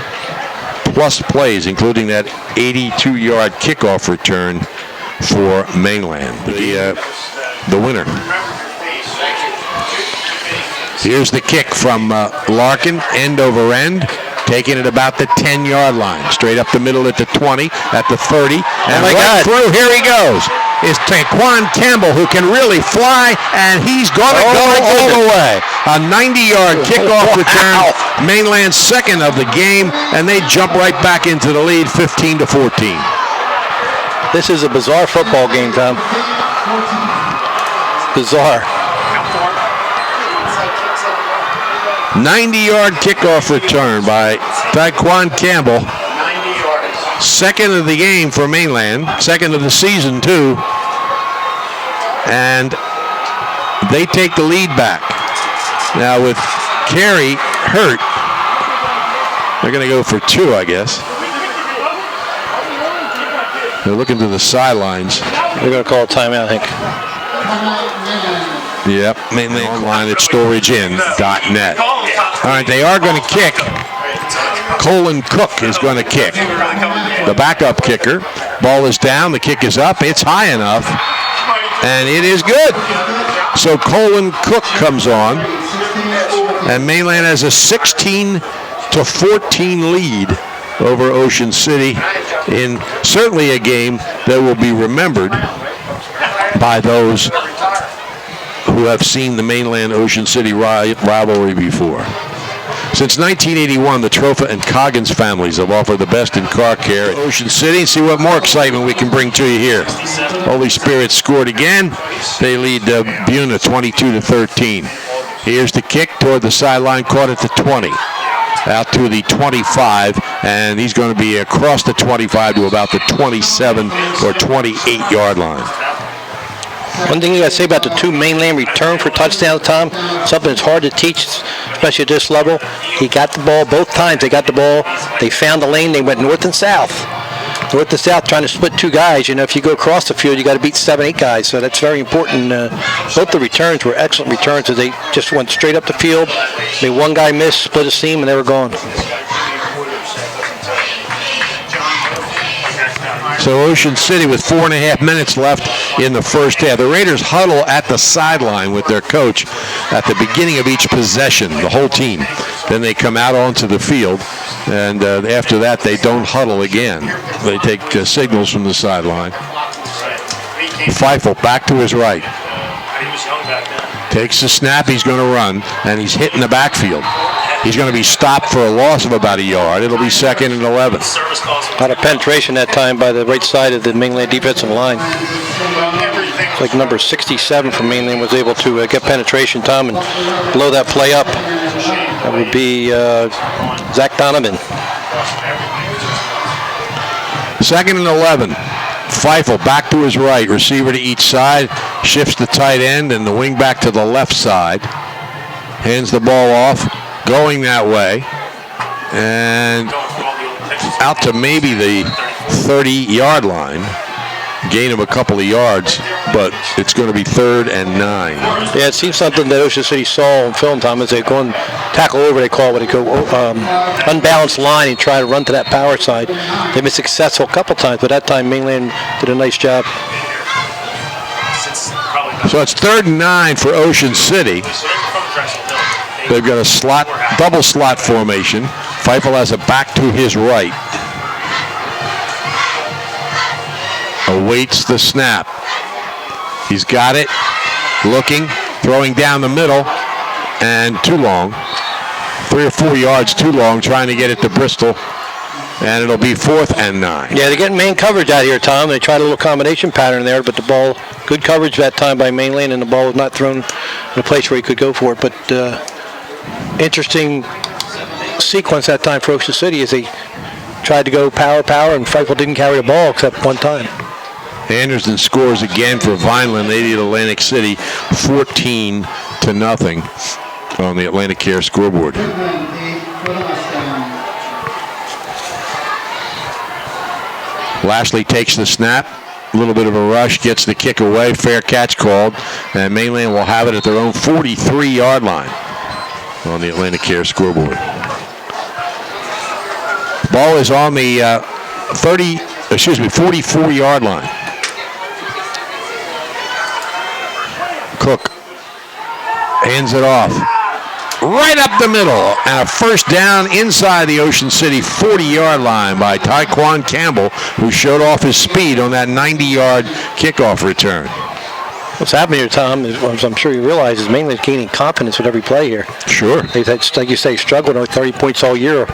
plus plays, including that 82-yard kickoff return for Mainland, the winner. Here's the kick from Larkin, end over end, taking it about the 10-yard line, straight up the middle at the 20, at the 30, and right through. Here he goes. It's Taquan Campbell, who can really fly, and he's going to go all the way. A 90-yard kickoff return, Mainland's second of the game, and they jump right back into the lead, 15-14. This is a bizarre football game, Tom. Bizarre. 90-yard kickoff return by Taquan Campbell. Second of the game for Mainland. Second of the season, too. And they take the lead back. Now with Carey hurt, they're going to go for two, I guess. They're looking to the sidelines. They're going to call a timeout, I think. Yep, Mainland online at storagein.net. All right, they are going to kick. Colin Cook is going to kick. The backup kicker. Ball is down, the kick is up, it's high enough, and it is good. So Colin Cook comes on, and Mainland has a 16-14 lead over Ocean City in certainly a game that will be remembered by those who have seen the Mainland Ocean City rivalry before. Since 1981, the Trofa and Coggins families have offered the best in car care at Ocean City. See what more excitement we can bring to you here. Holy Spirit scored again. They lead Buna 22-13. Here's the kick toward the sideline, caught at the 20. Out to the 25, and he's going to be across the 25 to about the 27 or 28-yard line. One thing you got to say about the two Mainland return for touchdown, Tom, something that's hard to teach, especially at this level. He got the ball both times. They got the ball. They found the lane. They went north and south. North to south, trying to split two guys. You know, if you go across the field, you got to beat 7, 8 guys. So that's very important. Both the returns were excellent returns as they just went straight up the field. Made one guy miss, split a seam, and they were gone. So Ocean City with 4.5 minutes left in the first half. The Raiders huddle at the sideline with their coach at the beginning of each possession, the whole team. Then they come out onto the field, and after that they don't huddle again. They take signals from the sideline. Feifel back to his right. Takes the snap, he's going to run, and he's hitting the backfield. He's going to be stopped for a loss of about a yard. It'll be 2nd and 11. A lot of penetration that time by the right side of the Mainland defensive line. It's like number 67 from Mainland was able to get penetration, Tom, and blow that play up. That would be Zach Donovan. 2nd and 11. Feifel back to his right, receiver to each side, shifts the tight end and the wing back to the left side. Hands the ball off, going that way, and out to maybe the 30-yard line. Gain of a couple of yards, but it's going to be 3rd and 9. Yeah, it seems something that Ocean City saw on film, Tom, as they go and tackle over, they call it, when they go unbalanced line and try to run to that power side. They've been successful a couple times, but that time Mainland did a nice job. So it's 3rd and 9 for Ocean City. They've got a double slot formation. Feifel has a back to his right. Awaits the snap. He's got it. looking, throwing down the middle, and too long. 3 or 4 yards too long, trying to get it to Bristol. And it'll be 4th and 9. Yeah, they're getting man coverage out here, Tom. They tried a little combination pattern there, but the ball, good coverage that time by Mainland, and the ball was not thrown in a place where he could go for it. But interesting sequence that time for Ocean City as they tried to go power, and Franklin didn't carry the ball except one time. Anderson scores again for Vineland. They lead Atlantic City 14-0 on the Atlantic Care scoreboard. Lashley takes the snap. A little bit of a rush, gets the kick away. Fair catch called. And Mainland will have it at their own 43-yard line on the Atlantic Care scoreboard. Ball is on the 44-yard line. Cook hands it off. Right up the middle, and a first down inside the Ocean City 40-yard line by Tyquan Campbell, who showed off his speed on that 90-yard kickoff return. What's happening here, Tom, is, as I'm sure you realize, is mainly gaining confidence with every play here. Sure. They've had, like you say, struggled with 30 points all year,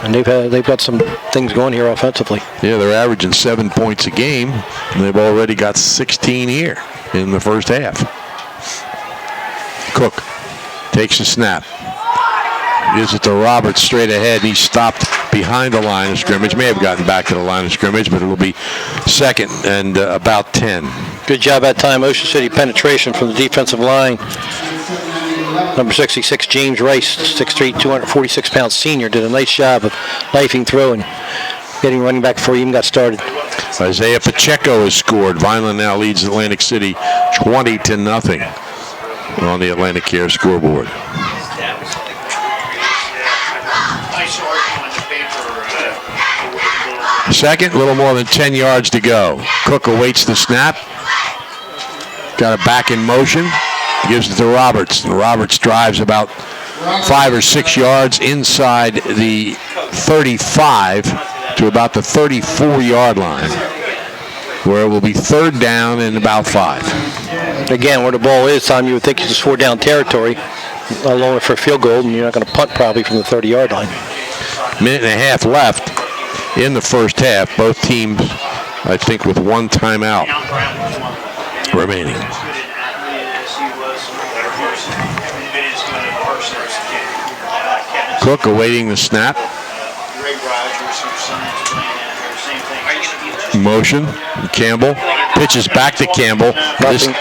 and they've got some things going here offensively. Yeah, they're averaging 7 points a game, and they've already got 16 here in the first half. Cook takes the snap. Gives it to Roberts straight ahead. He's stopped behind the line of scrimmage. May have gotten back to the line of scrimmage, but it'll be 2nd and about 10. Good job that time. Ocean City penetration from the defensive line. Number 66, James Rice, 6'3", 246-pound senior, did a nice job of knifing through and getting running back before he even got started. Isaiah Pacheco has scored. Vineland now leads Atlantic City 20-0 on the Atlantic Care scoreboard. Second, a little more than 10 yards to go. Cook awaits the snap. Got it back in motion. Gives it to Roberts. And Roberts drives about 5 or 6 yards inside the 35 to about the 34-yard line, where it will be 3rd down and about 5. Again, where the ball is, Tom, you would think it's just 4-down territory, along for a field goal, and you're not going to punt probably from the 30-yard line. Minute and a half left in the first half. Both teams, I think, with one timeout remaining. Cook awaiting the snap. Motion. Campbell pitches back to Campbell.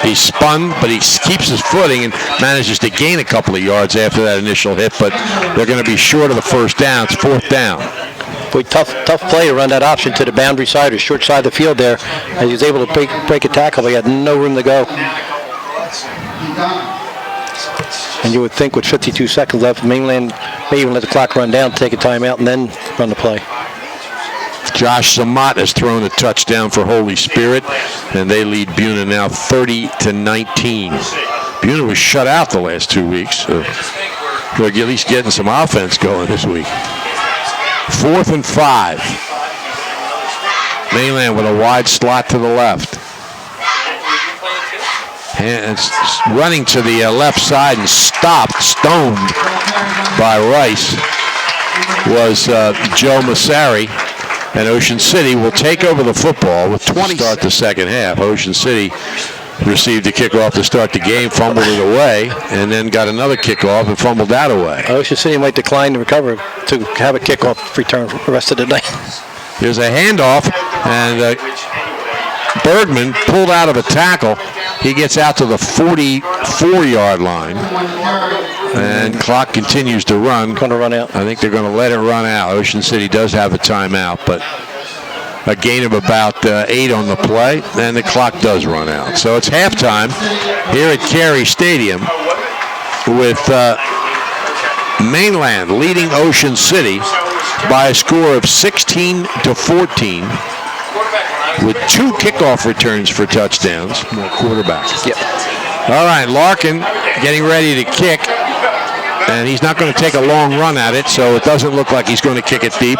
He's spun, but he keeps his footing and manages to gain a couple of yards after that initial hit, but they're going to be short of the first down. It's 4th down. Boy, tough play to run that option to the boundary side or short side of the field there. As he was able to break a tackle, they had no room to go. And you would think with 52 seconds left, Mainland may even let the clock run down, take a timeout, and then run the play. Josh Zamat has thrown a touchdown for Holy Spirit, and they lead Buna now 30-19. Buna was shut out the last 2 weeks, so they're at least getting some offense going this week. 4th and 5. Mainland with a wide slot to the left. And it's running to the left side and stoned by Rice was Joe Massari. And Ocean City will take over the football with 20 to start the second half. Ocean City received a kickoff to start the game, fumbled it away, and then got another kickoff and fumbled that away. Ocean City might decline to recover to have a kickoff return for the rest of the night. There's a handoff, and Bergman pulled out of a tackle. He gets out to the 44-yard line, and clock continues to run. Going to run out. I think they're going to let it run out. Ocean City does have a timeout, but a gain of about 8 on the play, and the clock does run out. So it's halftime here at Carey Stadium with Mainland leading Ocean City by a score of 16-14. with 2 kickoff returns for touchdowns. More quarterbacks. Yep. All right, Larkin getting ready to kick, and he's not going to take a long run at it, so it doesn't look like he's going to kick it deep.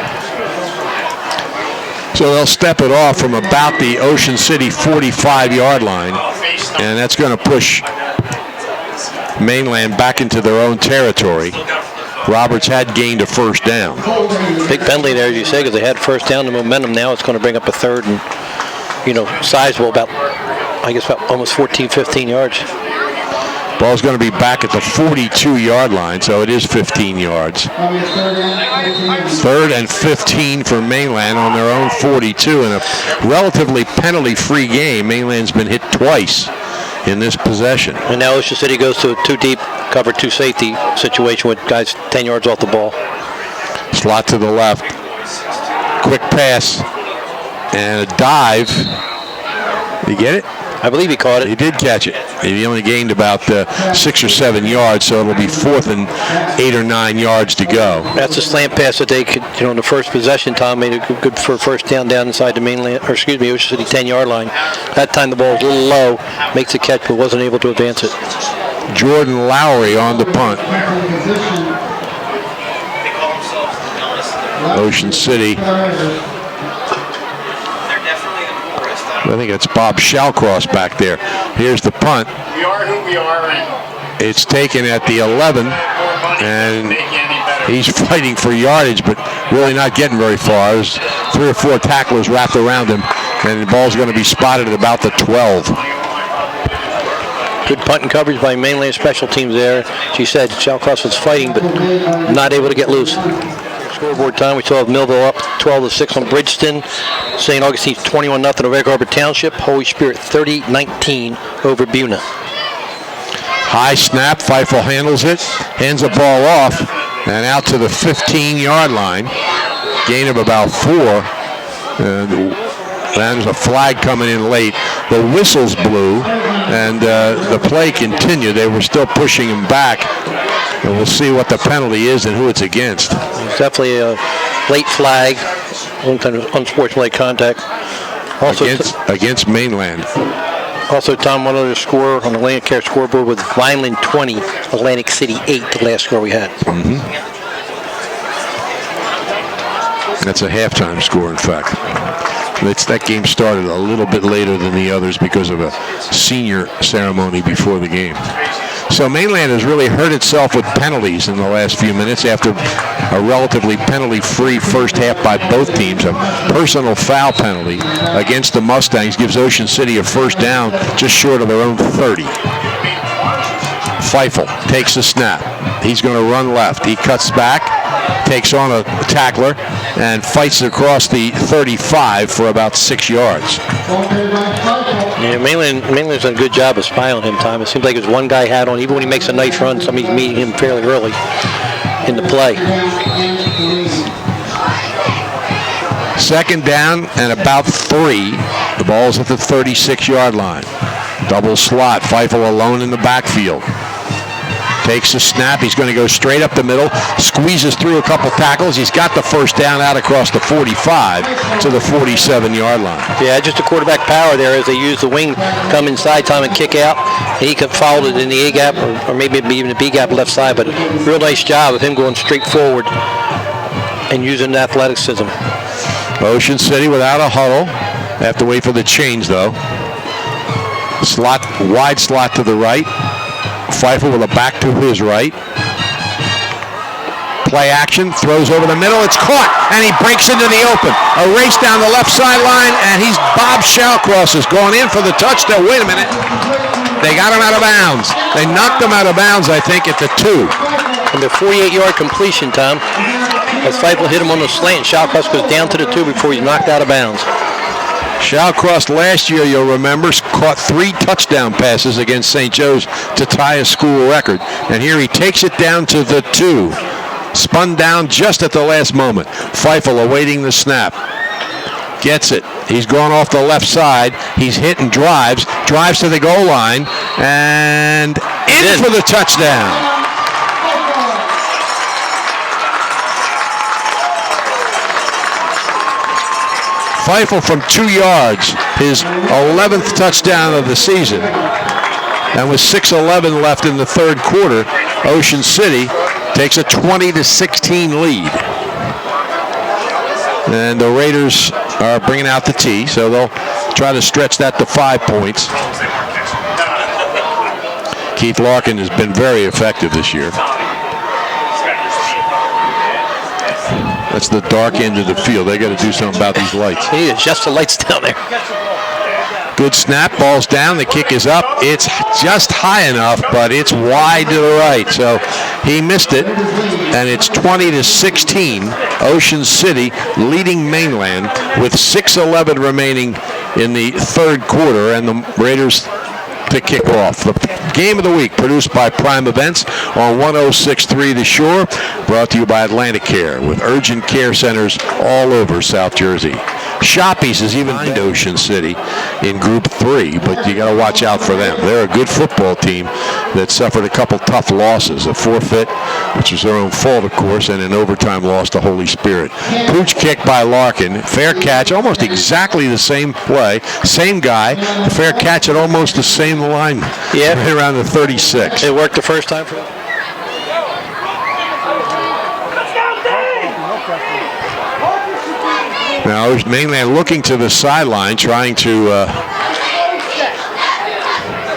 So they'll step it off from about the Ocean City 45-yard line, and that's going to push Mainland back into their own territory. Roberts had gained a first down. Big penalty there, as you say, because they had first down. The momentum now it's going to bring up a third and, sizable, about almost 14, 15 yards. Ball's going to be back at the 42-yard line, so it is 15 yards. 3rd and 15 for Mainland on their own 42 in a relatively penalty-free game. Mainland's been hit twice in this possession. And now Ocean City goes to a 2 deep, cover 2 safety situation with guys 10 yards off the ball. Slot to the left. Quick pass and a dive. You get it? I believe he caught it. He did catch it. He only gained about 6 or 7 yards, so it'll be 4th and 8 or 9 yards to go. That's a slant pass that they could, in the first possession, Tom made it good for first down inside the Ocean City 10-yard line. That time the ball was a little low, makes a catch, but wasn't able to advance it. Jordan Lowry on the punt. Ocean City. I think it's Bob Shallcross back there. Here's the punt. We are who we are. It's taken at the 11, and he's fighting for yardage, but really not getting very far. There's 3 or 4 tacklers wrapped around him, and the ball's going to be spotted at about the 12. Good punt and coverage by Mainland special teams there. She said Shallcross was fighting, but not able to get loose. Scoreboard time, we still have Millville up 12-6 on Bridgeton. St. Augustine's 21-0 over Egg Harbor Township. Holy Spirit 30-19 over Buna. High snap, Feifel handles it, hands the ball off, and out to the 15-yard line. Gain of about 4. And there's a flag coming in late. The whistles blew, and the play continued. They were still pushing him back. And we'll see what the penalty is and who it's against. It's definitely a late flag, unsportsmanlike contact. Also against Mainland. Also, Tom, one other score on the Atlantic Care scoreboard with Vineland 20, Atlantic City 8, the last score we had. Mm-hmm. That's a halftime score, in fact. That game started a little bit later than the others because of a senior ceremony before the game. So Mainland has really hurt itself with penalties in the last few minutes after a relatively penalty-free first half by both teams. A personal foul penalty against the Mustangs gives Ocean City a first down just short of their own 30. Feifel takes the snap. He's going to run left. He cuts back, takes on a tackler, and fights across the 35 for about 6 yards. Yeah, Mainland's done a good job of spying on him, Tom. It seems like there's one guy had on, even when he makes a nice run, somebody's meeting him fairly early in the play. 2nd down and about 3. The ball's at the 36-yard line. Double slot, Feifel alone in the backfield. Takes the snap. He's going to go straight up the middle, squeezes through a couple tackles. He's got the first down out across the 45 to the 47-yard line. Yeah, just the quarterback power there as they use the wing, come inside, Tom, and kick out. He could follow it in the A gap or maybe even the B gap left side, but real nice job of him going straight forward and using athleticism. Ocean City without a huddle. They have to wait for the change, though. Slot, wide slot to the right. Feifel with a back to his right. Play action, throws over the middle, it's caught, and he breaks into the open. A race down the left sideline, and Bob Shallcross has gone in for the touchdown. Wait a minute. They got him out of bounds. They knocked him out of bounds, I think, at the 2. And the 48-yard completion, Tom. As Feifel hit him on the slant, Shallcross goes down to the 2 before he's knocked out of bounds. Shallcross last year, you'll remember, caught 3 touchdown passes against St. Joe's to tie a school record. And here he takes it down to the 2. Spun down just at the last moment. Feifel awaiting the snap. Gets it. He's gone off the left side. He's hit and drives to the goal line, and in for the touchdown. Feifel from 2 yards, his 11th touchdown of the season. And with 6:11 left in the third quarter, Ocean City takes a 20-16 lead. And the Raiders are bringing out the tee, so they'll try to stretch that to 5 points. Keith Larkin has been very effective this year. That's the dark end of the field. They got to do something about these lights. He adjusts the lights down there. Good snap, ball's down, the kick is up. It's just high enough, but it's wide to the right. So he missed it, and it's 20-16. Ocean City leading Mainland with 6:11 remaining in the third quarter, and the Raiders to kick off. The game of the week produced by Prime Events on 106.3 The Shore, brought to you by Atlantic Care with urgent care centers all over South Jersey. Shoppies is even behind Ocean City in Group 3, but you got to watch out for them. They're a good football team that suffered a couple tough losses, a forfeit, which was their own fault, of course, and an overtime loss to Holy Spirit. Pooch kick by Larkin, fair catch, almost exactly the same play, same guy, fair catch at almost the same line, right around the 36. It worked the first time for him. Now, Mainland looking to the sideline, trying to,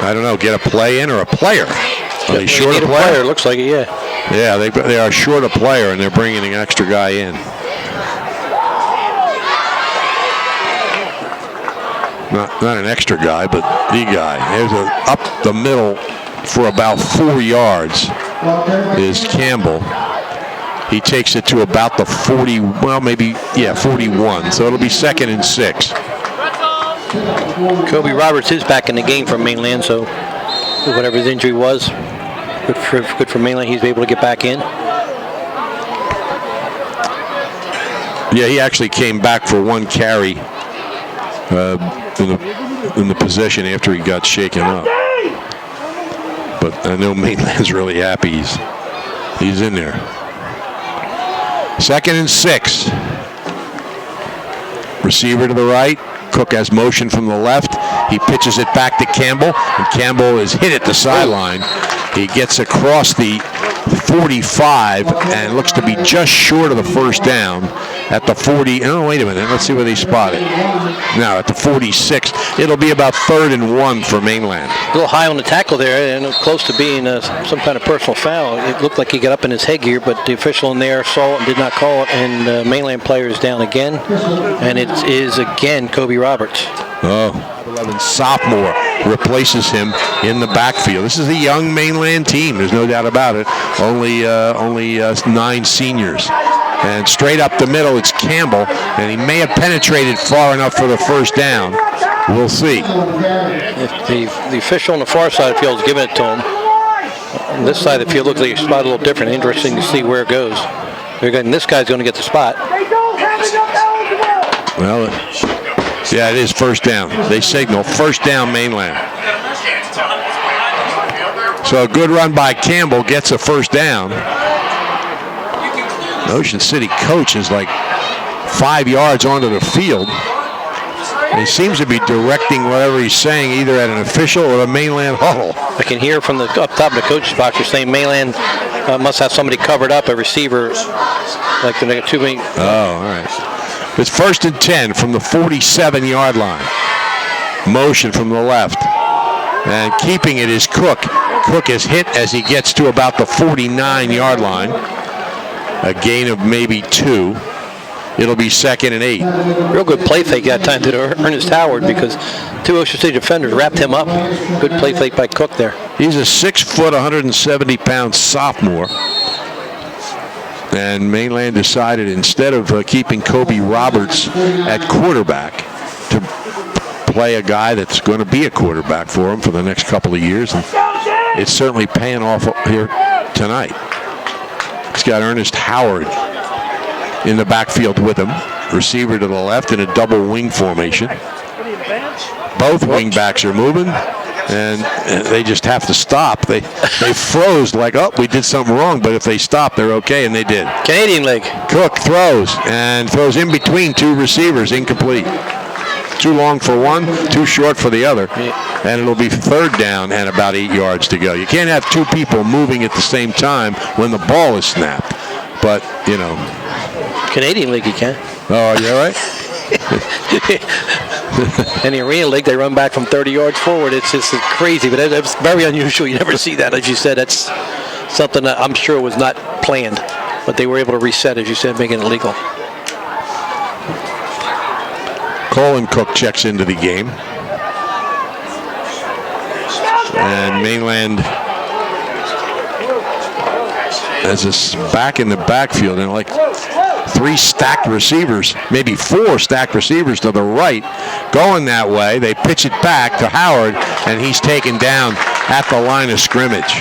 I don't know, get a play in or a player. Are they short a player? Looks like it, yeah. Yeah, they are short a player, and they're bringing an extra guy in. Not an extra guy, but the guy. There's up the middle for about 4 yards is Campbell. He takes it to about the 40, well, maybe, 41. So it'll be 2nd and 6. Kobe Roberts is back in the game for Mainland, so whatever his injury was, good for Mainland. He's able to get back in. Yeah, he actually came back for one carry in the possession after he got shaken up. But I know Mainland's really happy he's in there. 2nd and 6. Receiver to the right. Cook has motion from the left. He pitches it back to Campbell, and Campbell is hit at the sideline. He gets across the 45 and looks to be just short of the first down at the 40. Oh, wait a minute. Let's see where they spot it. Now at the 46. It'll be about 3rd and 1 for Mainland. A little high on the tackle there, and close to being some kind of personal foul. It looked like he got up in his headgear, but the official in there saw it and did not call it, and the Mainland player is down again, and it is again Kobe Roberts. Oh, 11 sophomore replaces him in the backfield. This is a young Mainland team. There's no doubt about it. Only 9 seniors. And straight up the middle, it's Campbell, and he may have penetrated far enough for the first down. We'll see. If the official on the far side of the field is giving it to him, on this side of the field looks like it's spot a little different. Interesting to see where it goes. This guy's going to get the spot. Well, yeah, it is first down. They signal first down Mainland. So a good run by Campbell gets a first down. The Ocean City coach is like 5 yards onto the field. He seems to be directing whatever he's saying either at an official or a Mainland huddle. I can hear from the up top of the coach's box, they're saying Mainland must have somebody covered up, a receiver, like the two main. Oh, all right. It's 1st and 10 from the 47-yard line. Motion from the left. And keeping it is Cook. Cook is hit as he gets to about the 49-yard line. A gain of maybe 2. It'll be 2nd and 8. Real good play fake that time to Ernest Howard, because 2 Ocean City defenders wrapped him up. Good play fake by Cook there. He's a 6 foot, 170-pound sophomore. And Mainland decided instead of keeping Kobe Roberts at quarterback to play a guy that's going to be a quarterback for him for the next couple of years. And it's certainly paying off here tonight. He's got Ernest Howard in the backfield with him. Receiver to the left in a double wing formation. Both wing backs are moving, and they just have to stop. They froze like, oh, we did something wrong, but if they stop, they're okay, and they did. Canadian leg. Cook throws in between 2 receivers, incomplete. Too long for one, too short for the other. And it'll be 3rd down and about 8 yards to go. You can't have 2 people moving at the same time when the ball is snapped. But, Canadian League you can. Oh, yeah, right? In the Arena League, they run back from 30 yards forward. It's just crazy, but it's very unusual. You never see that. As you said, that's something that I'm sure was not planned, but they were able to reset, as you said, making it legal. Colin Cook checks into the game. And Mainland has us back in the backfield, and like 3 stacked receivers, maybe 4 stacked receivers to the right, going that way. They pitch it back to Howard, and he's taken down at the line of scrimmage.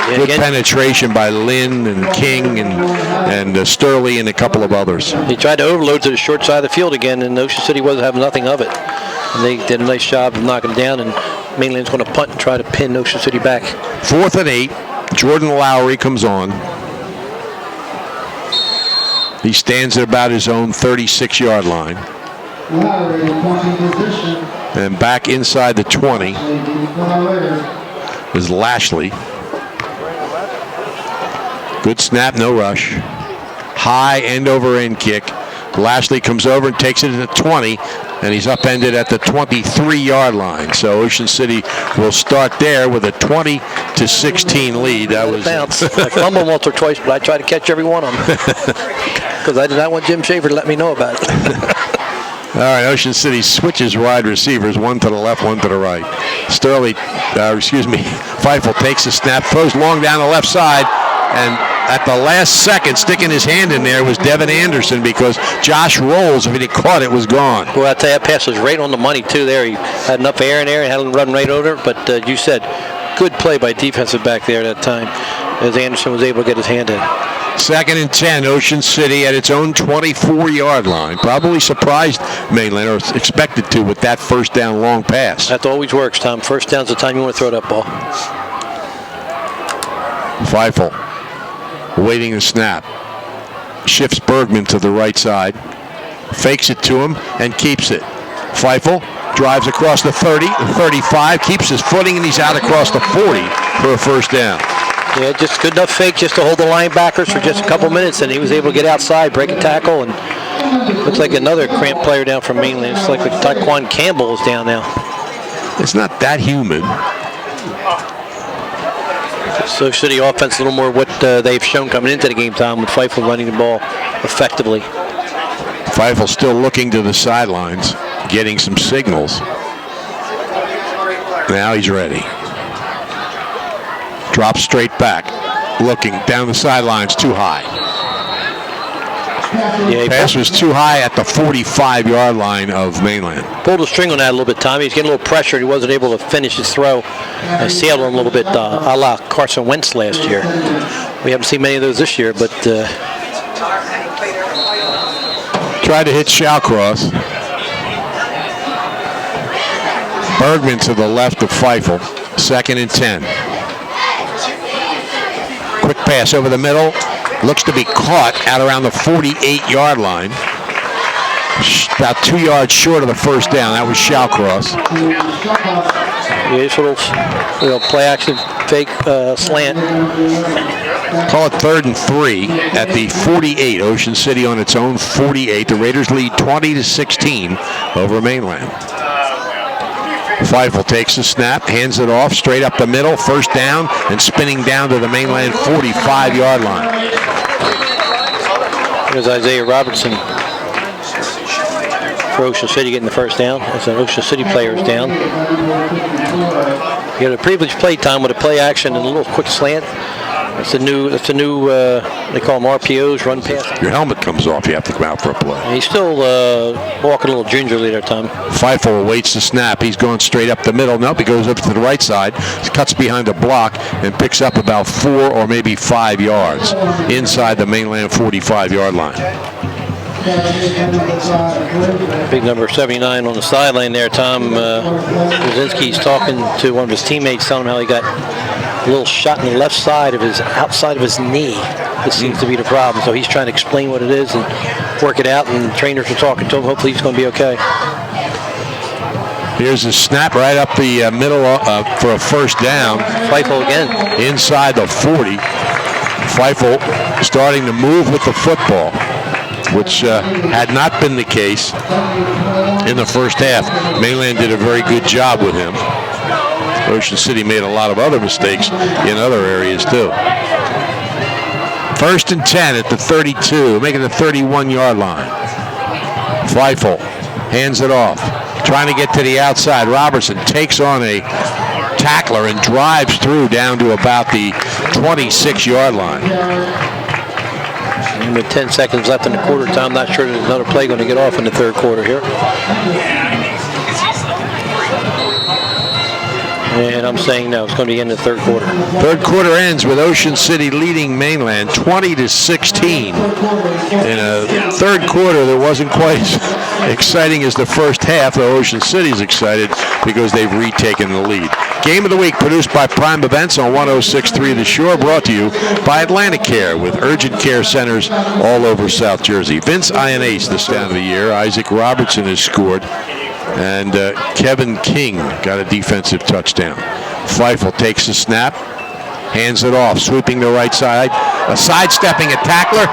Yeah, good penetration by Lynn and King and Sturley and a couple of others. He tried to overload to the short side of the field again, and Ocean City wasn't having nothing of it. And they did a nice job of knocking it down, and Mainland's going to punt and try to pin Ocean City back. 4th and 8. Jordan Lowry comes on. He stands at about his own 36-yard line. And back inside the 20 is Lashley. Good snap, no rush. High end-over-end kick. Lashley comes over and takes it to the 20, and he's upended at the 23-yard line. So Ocean City will start there with a 20-16 lead. That was bounce. I fumbled once or twice, but I tried to catch every one of them because I did not want Jim Schaefer to let me know about it. All right, Ocean City switches wide receivers, one to the left, one to the right. Feifel takes the snap, throws long down the left side, and at the last second, sticking his hand in there was Devin Anderson, because Josh Rolls, if he had caught it, was gone. Well, I'll tell you, that pass was right on the money, too, there. He had enough air in there and had him run right over it, but you said good play by defensive back there at that time, as Anderson was able to get his hand in. 2nd and 10, Ocean City at its own 24-yard line. Probably surprised Mainland, or expected to, with that first down long pass. That always works, Tom. First down's the time you want to throw that ball. Feifel waiting the snap. Shifts Bergman to the right side. Fakes it to him and keeps it. Feifel drives across the 30, the 35, keeps his footing, and he's out across the 40 for a first down. Yeah, just good enough fake just to hold the linebackers for just a couple minutes, and he was able to get outside, break a tackle, and looks like another cramp player down from Mainland. It's like Taquan Campbell is down now. It's not that humid. So City offense a little more what they've shown coming into the game, Tom, with Feifel running the ball effectively. Feifel still looking to the sidelines, getting some signals. Now he's ready. Drops straight back, looking down the sidelines, too high. Yeah, pass was too high at the 45-yard line of Mainland. Pulled the string on that a little bit, Tommy. He's getting a little pressure. He wasn't able to finish his throw. I sailed him a little bit a la Carson Wentz last year. We haven't seen many of those this year, but... Tried to hit Shawcross. Bergman to the left of Feifel. 2nd and 10. Quick pass over the middle. Looks to be caught at around the 48-yard line. About 2 yards short of the first down. That was Shawcross. Yeah, this little play action fake slant. Call it 3rd and 3 at the 48. Ocean City on its own 48. The Raiders lead 20-16 over Mainland. Feifel takes the snap, hands it off, straight up the middle, first down, and spinning down to the Mainland 45-yard line. Here's Isaiah Robertson for Ocean City getting the first down. As an Ocean City player is down. You got a privileged play time with a play action and a little quick slant. That's a new. They call them RPOs, run pass. Your helmet comes off. You have to come out for a play. He's still walking a little gingerly there, Tom. Feifel awaits the snap. He's going straight up the middle. Nope, he goes up to the right side, cuts behind a block, and picks up about 4 or maybe 5 yards inside the Mainland 45-yard line. Big number 79 on the sideline there, Tom. Brzezinski's talking to one of his teammates, telling him how he got a little shot in the left side of his, outside of his knee. This seems to be the problem. So he's trying to explain what it is and work it out, and the trainers are talking to him. Hopefully he's going to be okay. Here's a snap right up the middle for a first down. Feifel again. Inside the 40. Feifel starting to move with the football. which had not been the case in the first half. Mainland did a very good job with him. Ocean City made a lot of other mistakes in other areas too. 1st and 10 at the 32, making the 31-yard line. Feifel hands it off, trying to get to the outside. Robertson takes on a tackler and drives through down to about the 26-yard line. And with 10 seconds left in the quarter, Tom, not sure there's another play going to get off in the third quarter here. And I'm saying no, it's going to be in the third quarter. Third quarter ends with Ocean City leading Mainland 20-16. In a third quarter that wasn't quite as exciting as the first half, though Ocean City's excited because they've retaken the lead. Game of the Week produced by Prime Events on 106.3 The Shore, brought to you by Atlantic Care with urgent care centers all over South Jersey. Vince Ionace, the Stand of the Year. Isaac Robertson has scored. And Kevin King got a defensive touchdown. Feifel takes the snap, hands it off, sweeping the right side, sidestepping a tackler,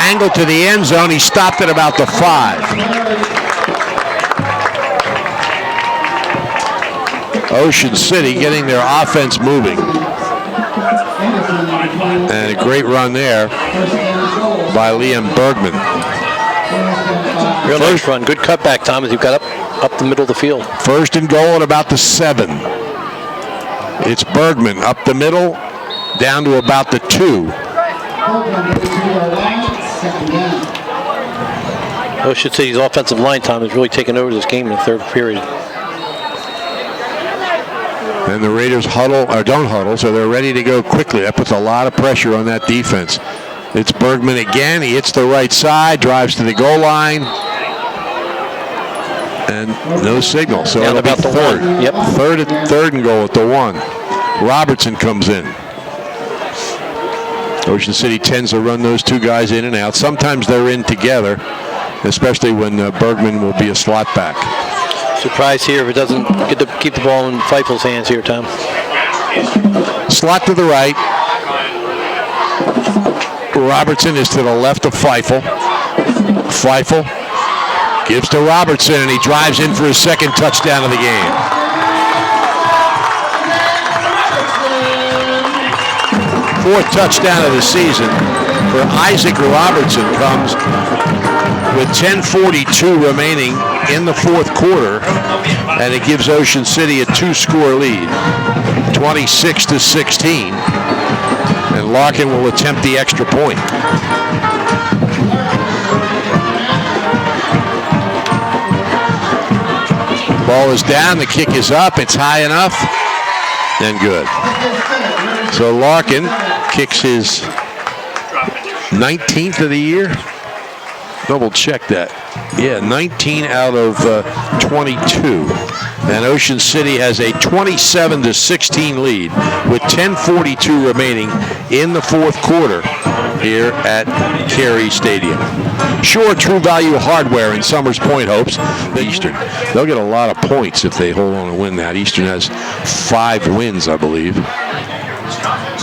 angle to the end zone. He stopped at about the 5. Ocean City getting their offense moving. And a great run there by Liam Bergman. Real nice run. Good cutback, Tom, as you've got up the middle of the field. 1st and goal at about the 7. It's Bergman up the middle, down to about the 2. Ocean City's offensive line, Tom, has really taken over this game in the third period. And the Raiders huddle, or don't huddle, so they're ready to go quickly. That puts a lot of pressure on that defense. It's Bergman again. He hits the right side, drives to the goal line. And no signal, so it'll be third. Yep. Third and goal at the 1. Robertson comes in. Ocean City tends to run those two guys in and out. Sometimes they're in together, especially when Bergman will be a slot back. Surprise here if it doesn't get to keep the ball in Feifel's hands here, Tom. Slot to the right. Robertson is to the left of Feifel. Feifel gives to Robertson, and he drives in for his second touchdown of the game. Fourth touchdown of the season for Isaac Robertson comes with 10:42 remaining in the fourth quarter, and it gives Ocean City a 2-score lead, 26-16. And Larkin will attempt the extra point. Ball is down, the kick is up, it's high enough, and good. So Larkin kicks his 19th of the year. Double check that. Yeah, 19 out of 22. And Ocean City has a 27-16 lead with 10:42 remaining in the fourth quarter here at Carey Stadium. Sure True Value Hardware in Summers Point hopes that Eastern, they'll get a lot of points if they hold on and win that. Eastern has 5 wins, I believe.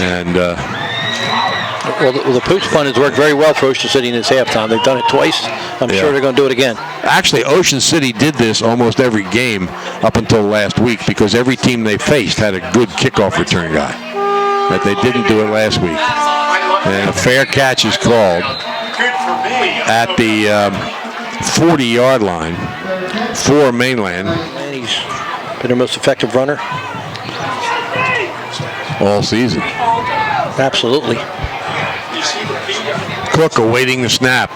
And well, the pooch punt has worked very well for Ocean City in this halftime. They've done it twice. I'm sure they're going to do it again. Actually, Ocean City did this almost every game up until last week because every team they faced had a good kickoff return guy. But they didn't do it last week. And a fair catch is called at the 40-yard line for Mainland. And he's been their most effective runner all season. Absolutely. Cook awaiting the snap.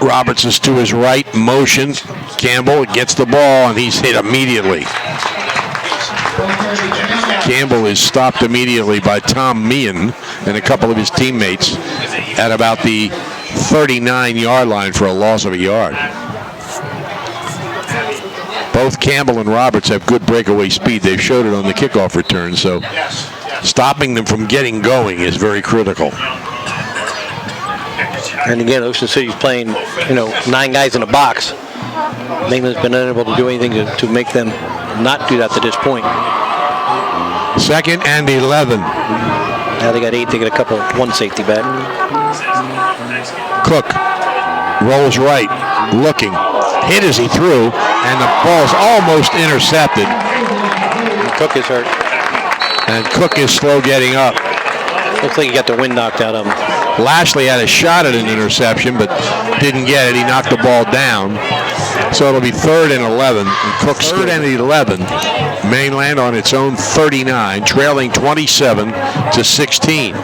Roberts is to his right, motion. Campbell gets the ball, and he's hit immediately. Campbell is stopped immediately by Tom Meehan and a couple of his teammates at about the 39-yard line for a loss of a yard. Both Campbell and Roberts have good breakaway speed. They've showed it on the kickoff return, so stopping them from getting going is very critical. And again, Ocean City's playing, 9 guys in a box. Mainland's been unable to do anything to make them not do that to this point. 2nd and 11. Now they got 8. They got one safety back. Cook rolls right, looking, hit as he threw, and the ball's almost intercepted. Cook is hurt. And Cook is slow getting up. Looks like he got the wind knocked out of him. Lashley had a shot at an interception, but didn't get it. He knocked the ball down. So it'll be 3rd and 11. And Cook's 3rd and 11. Mainland on its own 39, trailing 27-16.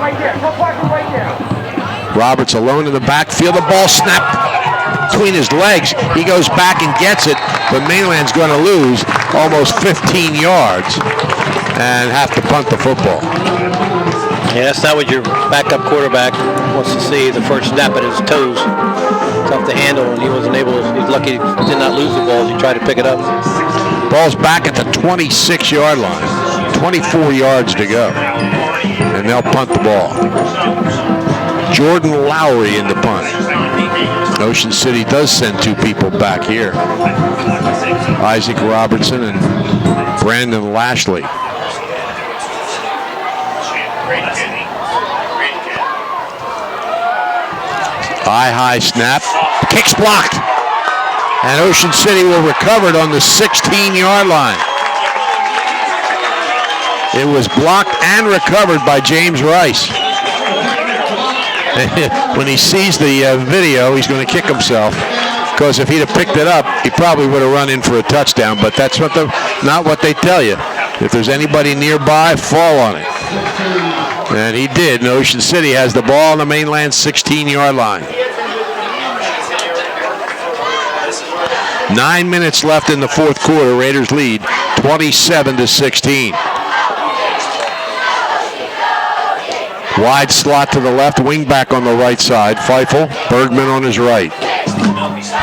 Roberts alone in the backfield. The ball snapped between his legs. He goes back and gets it, but Mainland's going to lose almost 15 yards and have to punt the football. Yeah, that's not what your backup quarterback wants to see, the first snap at his toes. Tough to handle, and he wasn't able to. He's lucky he did not lose the ball as he tried to pick it up. Ball's back at the 26-yard line. 24 yards to go. And they'll punt the ball. Jordan Lowry in the punt. Ocean City does send 2 people back here. Isaac Robertson and Brandon Lashley. High snap. Kick's blocked. And Ocean City will recover it on the 16-yard line. It was blocked and recovered by James Rice. When he sees the video, he's going to kick himself, because if he'd have picked it up, he probably would have run in for a touchdown, but that's not what they tell you. If there's anybody nearby, fall on it. And he did, and Ocean City has the ball on the Mainland 16-yard line. 9 minutes left in the 4th quarter. Raiders lead 27-16. Wide slot to the left, wing back on the right side. Feifel, Bergman on his right.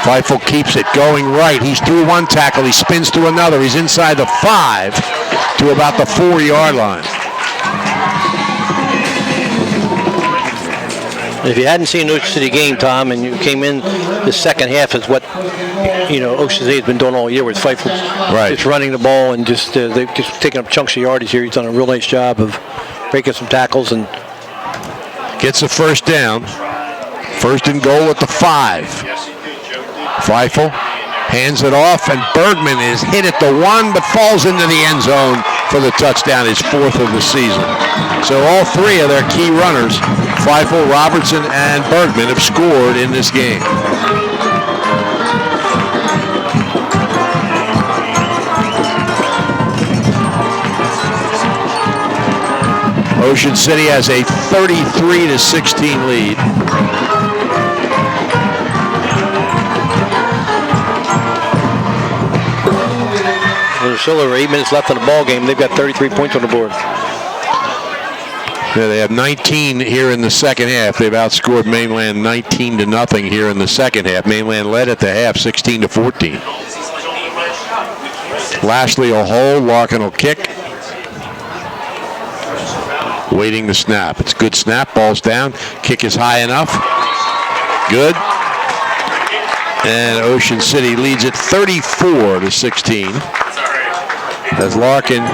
Feifel keeps it going right. He's through one tackle. He spins through another. He's inside the 5 to about the 4-yard line. If you hadn't seen the Ocean City game, Tom, and you came in the second half, is what Ocean City has been doing all year with Feifel. Right. Just running the ball and just they've just taken up chunks of yardage here. He's done a real nice job of breaking some tackles and gets a first down. 1st and goal at the 5. Feifel hands it off, and Bergman is hit at the 1, but falls into the end zone for the touchdown, his 4th of the season. So all 3 of their key runners, Feifel, Robertson, and Bergman, have scored in this game. Ocean City has a 33-16 lead. There's still over 8 minutes left in the ball game. They've got 33 points on the board. Yeah, they have 19 here in the second half. They've outscored Mainland 19-0 here in the second half. Mainland led at the half 16-14. Lashley will hold, Larkin will kick. Waiting the snap. It's a good snap. Ball's down. Kick is high enough. Good. And Ocean City leads it 34-16 as Larkin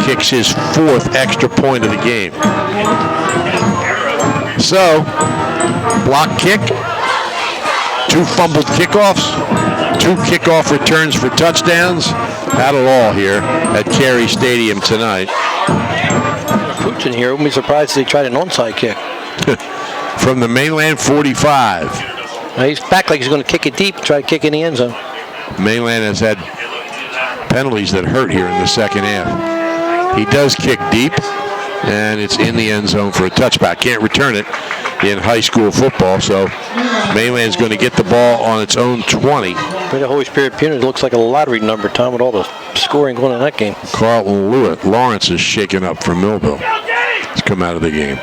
kicks his 4th extra point of the game. So, block kick, 2 fumbled kickoffs, 2 kickoff returns for touchdowns. Had it all here at Carey Stadium tonight. Pooch in here. Wouldn't be surprised if they tried an onside kick. From the Mainland 45. Now he's back like he's going to kick it deep, try to kick in the end zone. Mainland has had penalties that hurt here in the second half. He does kick deep, and it's in the end zone for a touchback. Can't return it in high school football, so Mainland's going to get the ball on its own 20. For the Holy Spirit Punters, looks like a lottery number, Tom, with all the scoring going in that game. Carlton Lawrence is shaken up for Millville. He's come out of the game.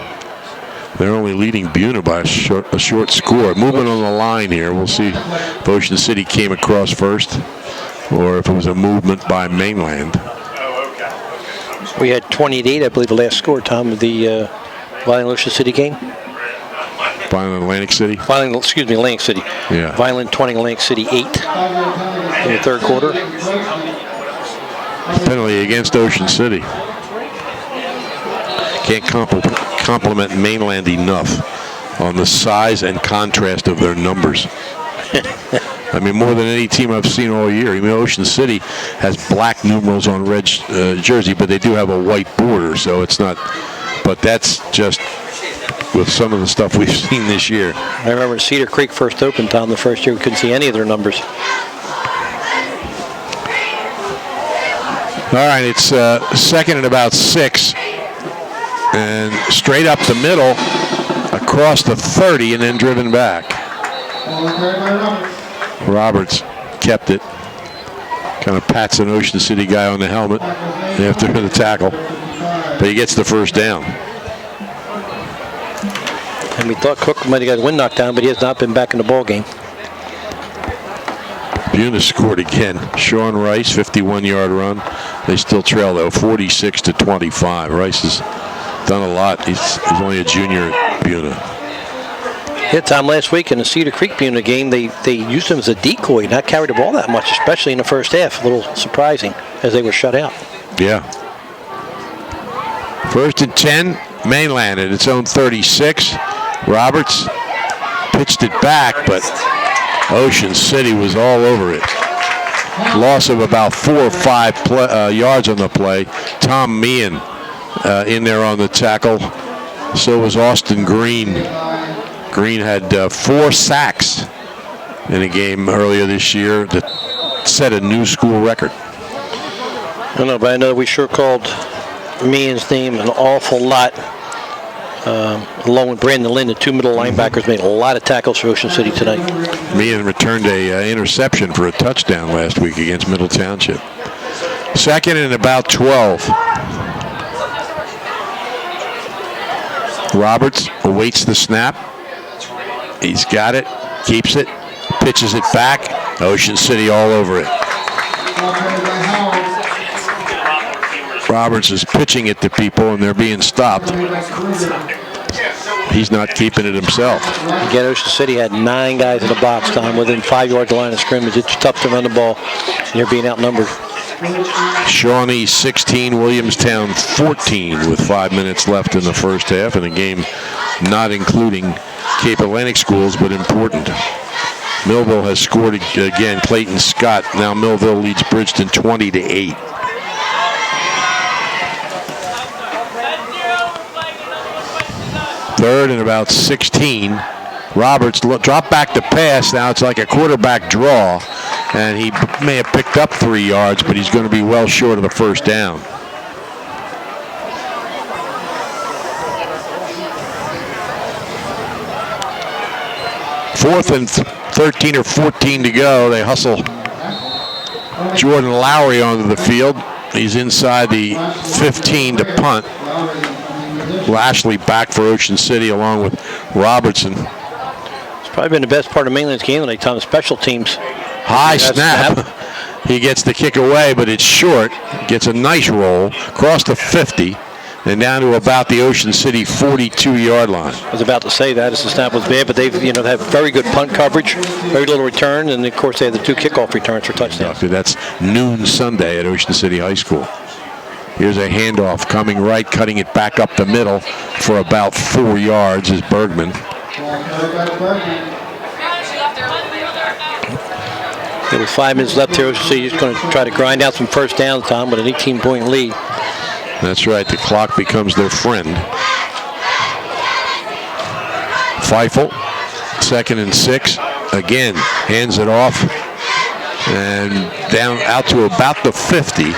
They're only leading Buena by a short score. Movement on the line here. We'll see if Ocean City came across first or if it was a movement by Mainland. We had 28, I believe, the last score, Tom, of the Violent Ocean City game. Violent Atlantic City? Atlantic City. Yeah. Violent 20, Atlantic City 8 in the 3rd quarter. Penalty against Ocean City. Can't compliment Mainland enough on the size and contrast of their numbers. I mean, more than any team I've seen all year. I mean, Ocean City has black numerals on red jersey, but they do have a white border, so it's not. But that's just with some of the stuff we've seen this year. I remember when Cedar Creek first opened, Tom, the first year we couldn't see any of their numbers. All right, it's second and about 6. And straight up the middle, across the 30, and then driven back. Roberts kept it. Kind of pats an Ocean City guy on the helmet after the tackle. But he gets the first down. And we thought Cook might have got a wind knocked down, but he has not been back in the ball game. Buna scored again. Sean Rice, 51-yard run. They still trail, though, 46-25. Rice has done a lot. He's only a junior at Buna. Yeah, Tom, last week in the Cedar Creek Buna game, they used him as a decoy, not carry the ball that much, especially in the first half. A little surprising as they were shut out. Yeah. First and 10, Mainland at its own 36. Roberts pitched it back, but Ocean City was all over it. Loss of about 4 or 5 yards on the play. Tom Meehan in there on the tackle. So was Austin Green. Green had 4 sacks in a game earlier this year that set a new school record. I don't know, but I know we sure called Meehan's name an awful lot. Along with Brandon Lynn, the 2 middle linebackers made a lot of tackles for Ocean City tonight. Meehan returned a interception for a touchdown last week against Middle Township. Second and about 12. Roberts awaits the snap. He's got it, keeps it, pitches it back. Ocean City all over it. Roberts is pitching it to people, and they're being stopped. He's not keeping it himself. Again, Ocean City had 9 guys in the box, Tom, within 5 yards of the line of scrimmage. It's tough to run the ball, and you're being outnumbered. Shawnee 16, Williamstown 14 with 5 minutes left in the first half, and a game not including Cape Atlantic schools, but important. Millville has scored again. Clayton Scott. Now Millville leads Bridgeton 20-8. Third and about 16. Roberts dropped back to pass. Now it's like a quarterback draw, and he may have picked up 3 yards, but he's going to be well short of the first down. Fourth and 13 or 14 to go. They hustle Jordan Lowry onto the field. He's inside the 15 to punt. Lashley back for Ocean City along with Robertson. It's probably been the best part of Mainland's game tonight, Tom, special teams. High snap. He gets the kick away, but it's short. Gets a nice roll across the 50 and down to about the Ocean City 42-yard line. I was about to say that as the snap was bad, but they've have very good punt coverage, very little return, and of course they have the 2 kickoff returns for touchdowns. That's noon Sunday at Ocean City High School. Here's a handoff coming right, cutting it back up the middle for about 4 yards is Bergman. With 5 minutes left here, so he's going to try to grind out some first downs, Tom, with an 18-point lead. That's right. The clock becomes their friend. Feifel, 2nd and 6. Again, hands it off. And down out to about the 50,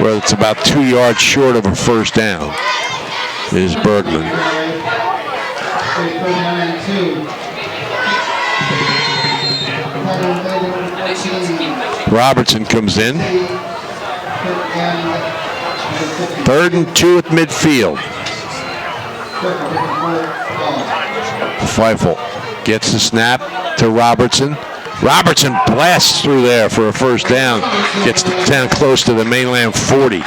where it's about 2 yards short of a first down, is Bergman. Robertson comes in. 3rd and 2 at midfield. Feifel gets the snap to Robertson. Robertson blasts through there for a first down. Gets down close to the Mainland 40. Good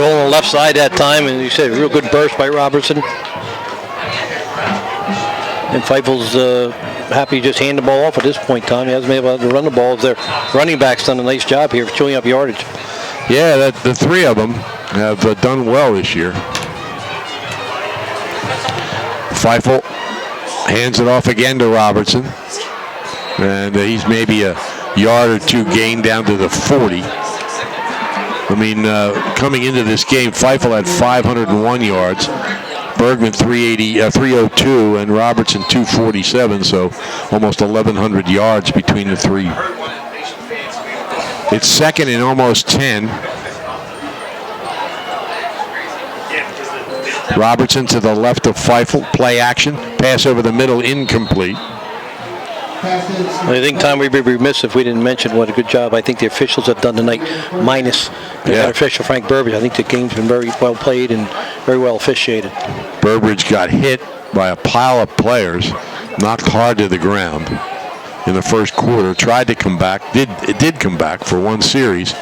hole on the left side that time, and you said a real good burst by Robertson. And Feifel's happy to just hand the ball off at this point, Tom. He hasn't been able to run the ball. Their running back's done a nice job here of chewing up yardage. Yeah, the 3 of them have done well this year. Feifel Hands it off again to Robertson. And he's maybe a yard or two gained down to the 40. I mean, coming into this game, Feifel had 501 yards. Bergman 302, and Robertson 247, so almost 1,100 yards between the three. It's second and almost 10. Robertson to the left of Feifel, play action, pass over the middle, incomplete. I think, Tom, we'd be remiss if we didn't mention what a good job I think the officials have done tonight, minus the official Frank Burbridge. I think the game's been very well played and very well officiated. Burbridge got hit by a pile of players, knocked hard to the ground in the first quarter, tried to come back, did come back for one series,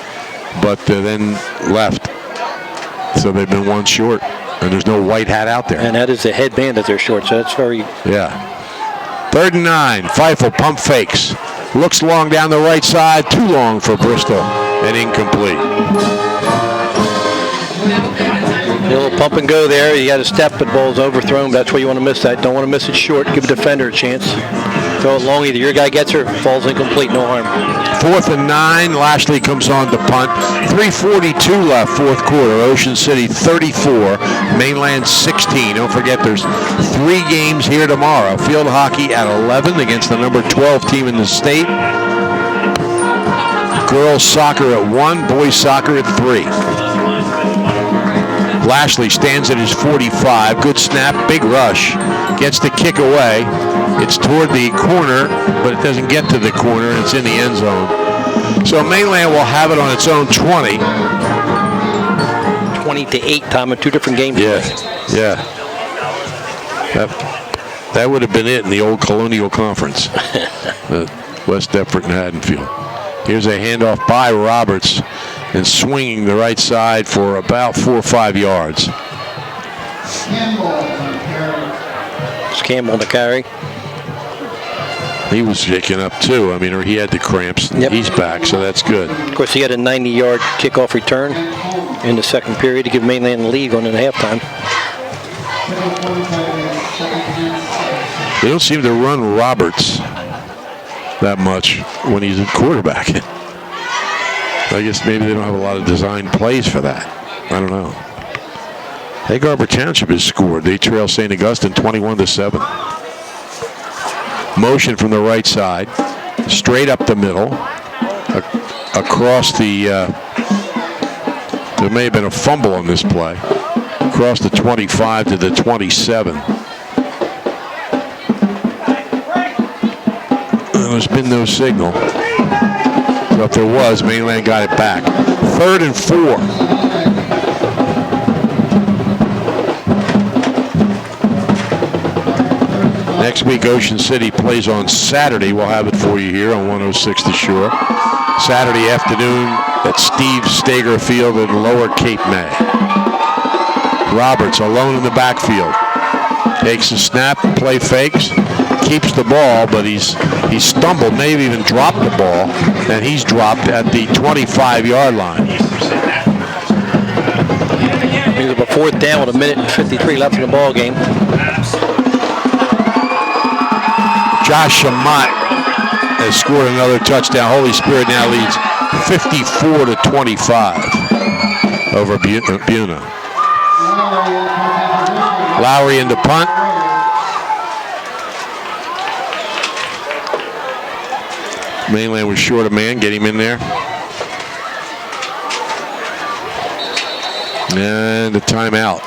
but then left. So they've been one short, and there's no white hat out there. And that is the headband that they're short, so that's very... Yeah. 3rd and 9. Feifel pump fakes. Looks long down the right side. Too long for Bristol. And incomplete. A little pump and go there. You got to step, but ball's overthrown. That's where you want to miss that. Don't want to miss it short. Give a defender a chance. Throw it long. Either your guy gets her, falls incomplete. No harm. 4th and 9. Lashley comes on to punt. 3:42 left, fourth quarter. Ocean City 34. Mainland 16. Don't forget there's 3 games here tomorrow. Field hockey at 11 against the number 12 team in the state. Girls soccer at 1. Boys soccer at 3. Lashley stands at his 45. Good snap, big rush. Gets the kick away. It's toward the corner, but it doesn't get to the corner, and it's in the end zone. So Mainland will have it on its own 20. 20-8, Tom, in 2 different games. Yeah. That would have been it in the old Colonial Conference. West Deptford and Haddonfield. Here's a handoff by Roberts, and swinging the right side for about 4 or 5 yards. It's Campbell to carry. He was shaking up too. I mean, or he had the cramps. Yep. He's back, so that's good. Of course, he had a 90-yard kickoff return in the second period to give Mainland the lead going into halftime. They don't seem to run Roberts that much when he's a quarterback. I guess maybe they don't have a lot of design plays for that. I don't know. Egg Harbor Township has scored. They trail St. Augustine 21-7. Motion from the right side, straight up the middle, across the, there may have been a fumble on this play, across the 25 to the 27. There's been no signal. So if there was, Mainland got it back. 3rd and 4. Next week, Ocean City plays on Saturday. We'll have it for you here on 106 The Shore. Saturday afternoon at Steve Stager Field in Lower Cape May. Roberts alone in the backfield. Takes a snap, play fakes, keeps the ball, but he's stumbled, maybe even dropped the ball, and he's dropped at the 25-yard line. He's up a 4th down with 1:53 left in the ball game. Josh Shamat has scored another touchdown. Holy Spirit now leads 54-25 over Buna. Lowry in the punt. Mainland was short a man. Get him in there. And the timeout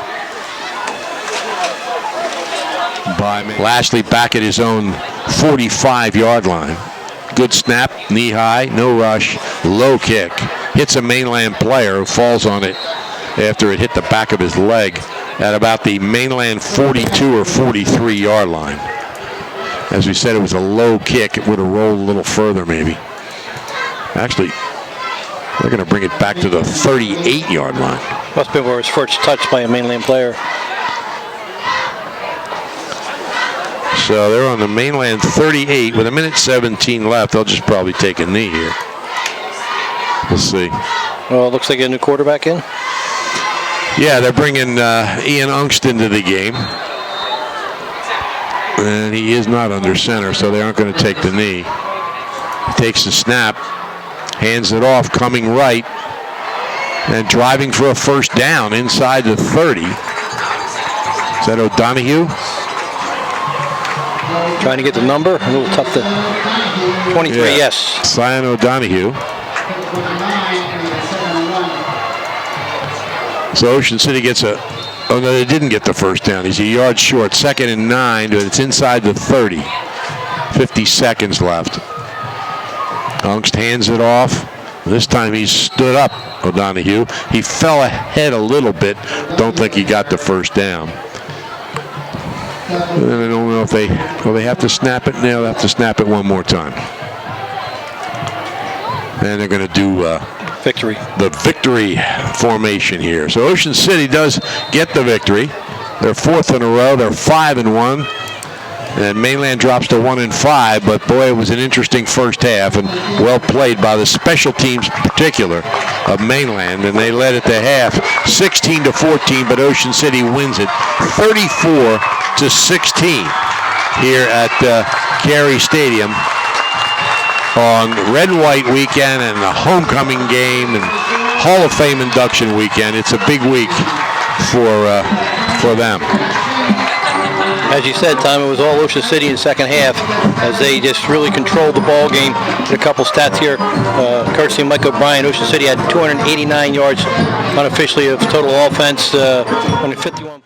by Lashley back at his own 45-yard line. Good snap, knee high, no rush, low kick. Hits a Mainland player who falls on it after it hit the back of his leg at about the Mainland 42 or 43-yard line. As we said, it was a low kick. It would have rolled a little further maybe. Actually, they're going to bring it back to the 38-yard line. Must be where it was first touched by a Mainland player. So they're on the Mainland 38 with 1:17 left. They'll just probably take a knee here. We'll see. Well, it looks like a new quarterback in. Yeah, they're bringing Ian Unkston to the game. And he is not under center, so they aren't going to take the knee. He takes the snap, hands it off, coming right, and driving for a first down inside the 30. Is that O'Donoghue? Trying to get the number. A little tough to. 23, Yeah. yes. Sion O'Donoghue. So Ocean City gets a. Oh no, they didn't get the first down. He's a yard short. 2nd and 9, but it's inside the 30. 50 seconds left. Ungst hands it off. This time he stood up, O'Donoghue. He fell ahead a little bit. Don't think he got the first down. And I don't know if they have to snap it. They'll have to snap it one more time. And they're going to do Victory. the victory formation here. So Ocean City does get the victory. They're 4th in a row. They're 5-1. And Mainland drops to 1-5, but boy, it was an interesting first half and well played by the special teams in particular of Mainland, and they led at the half 16-14, but Ocean City wins it 34-16 here at Carey Stadium on Red and White weekend and the homecoming game and Hall of Fame induction weekend. It's a big week for them. As you said, Tom, it was all Ocean City in the second half as they just really controlled the ball game. A couple stats here, courtesy of Mike O'Brien. Ocean City had 289 yards unofficially of total offense, 151.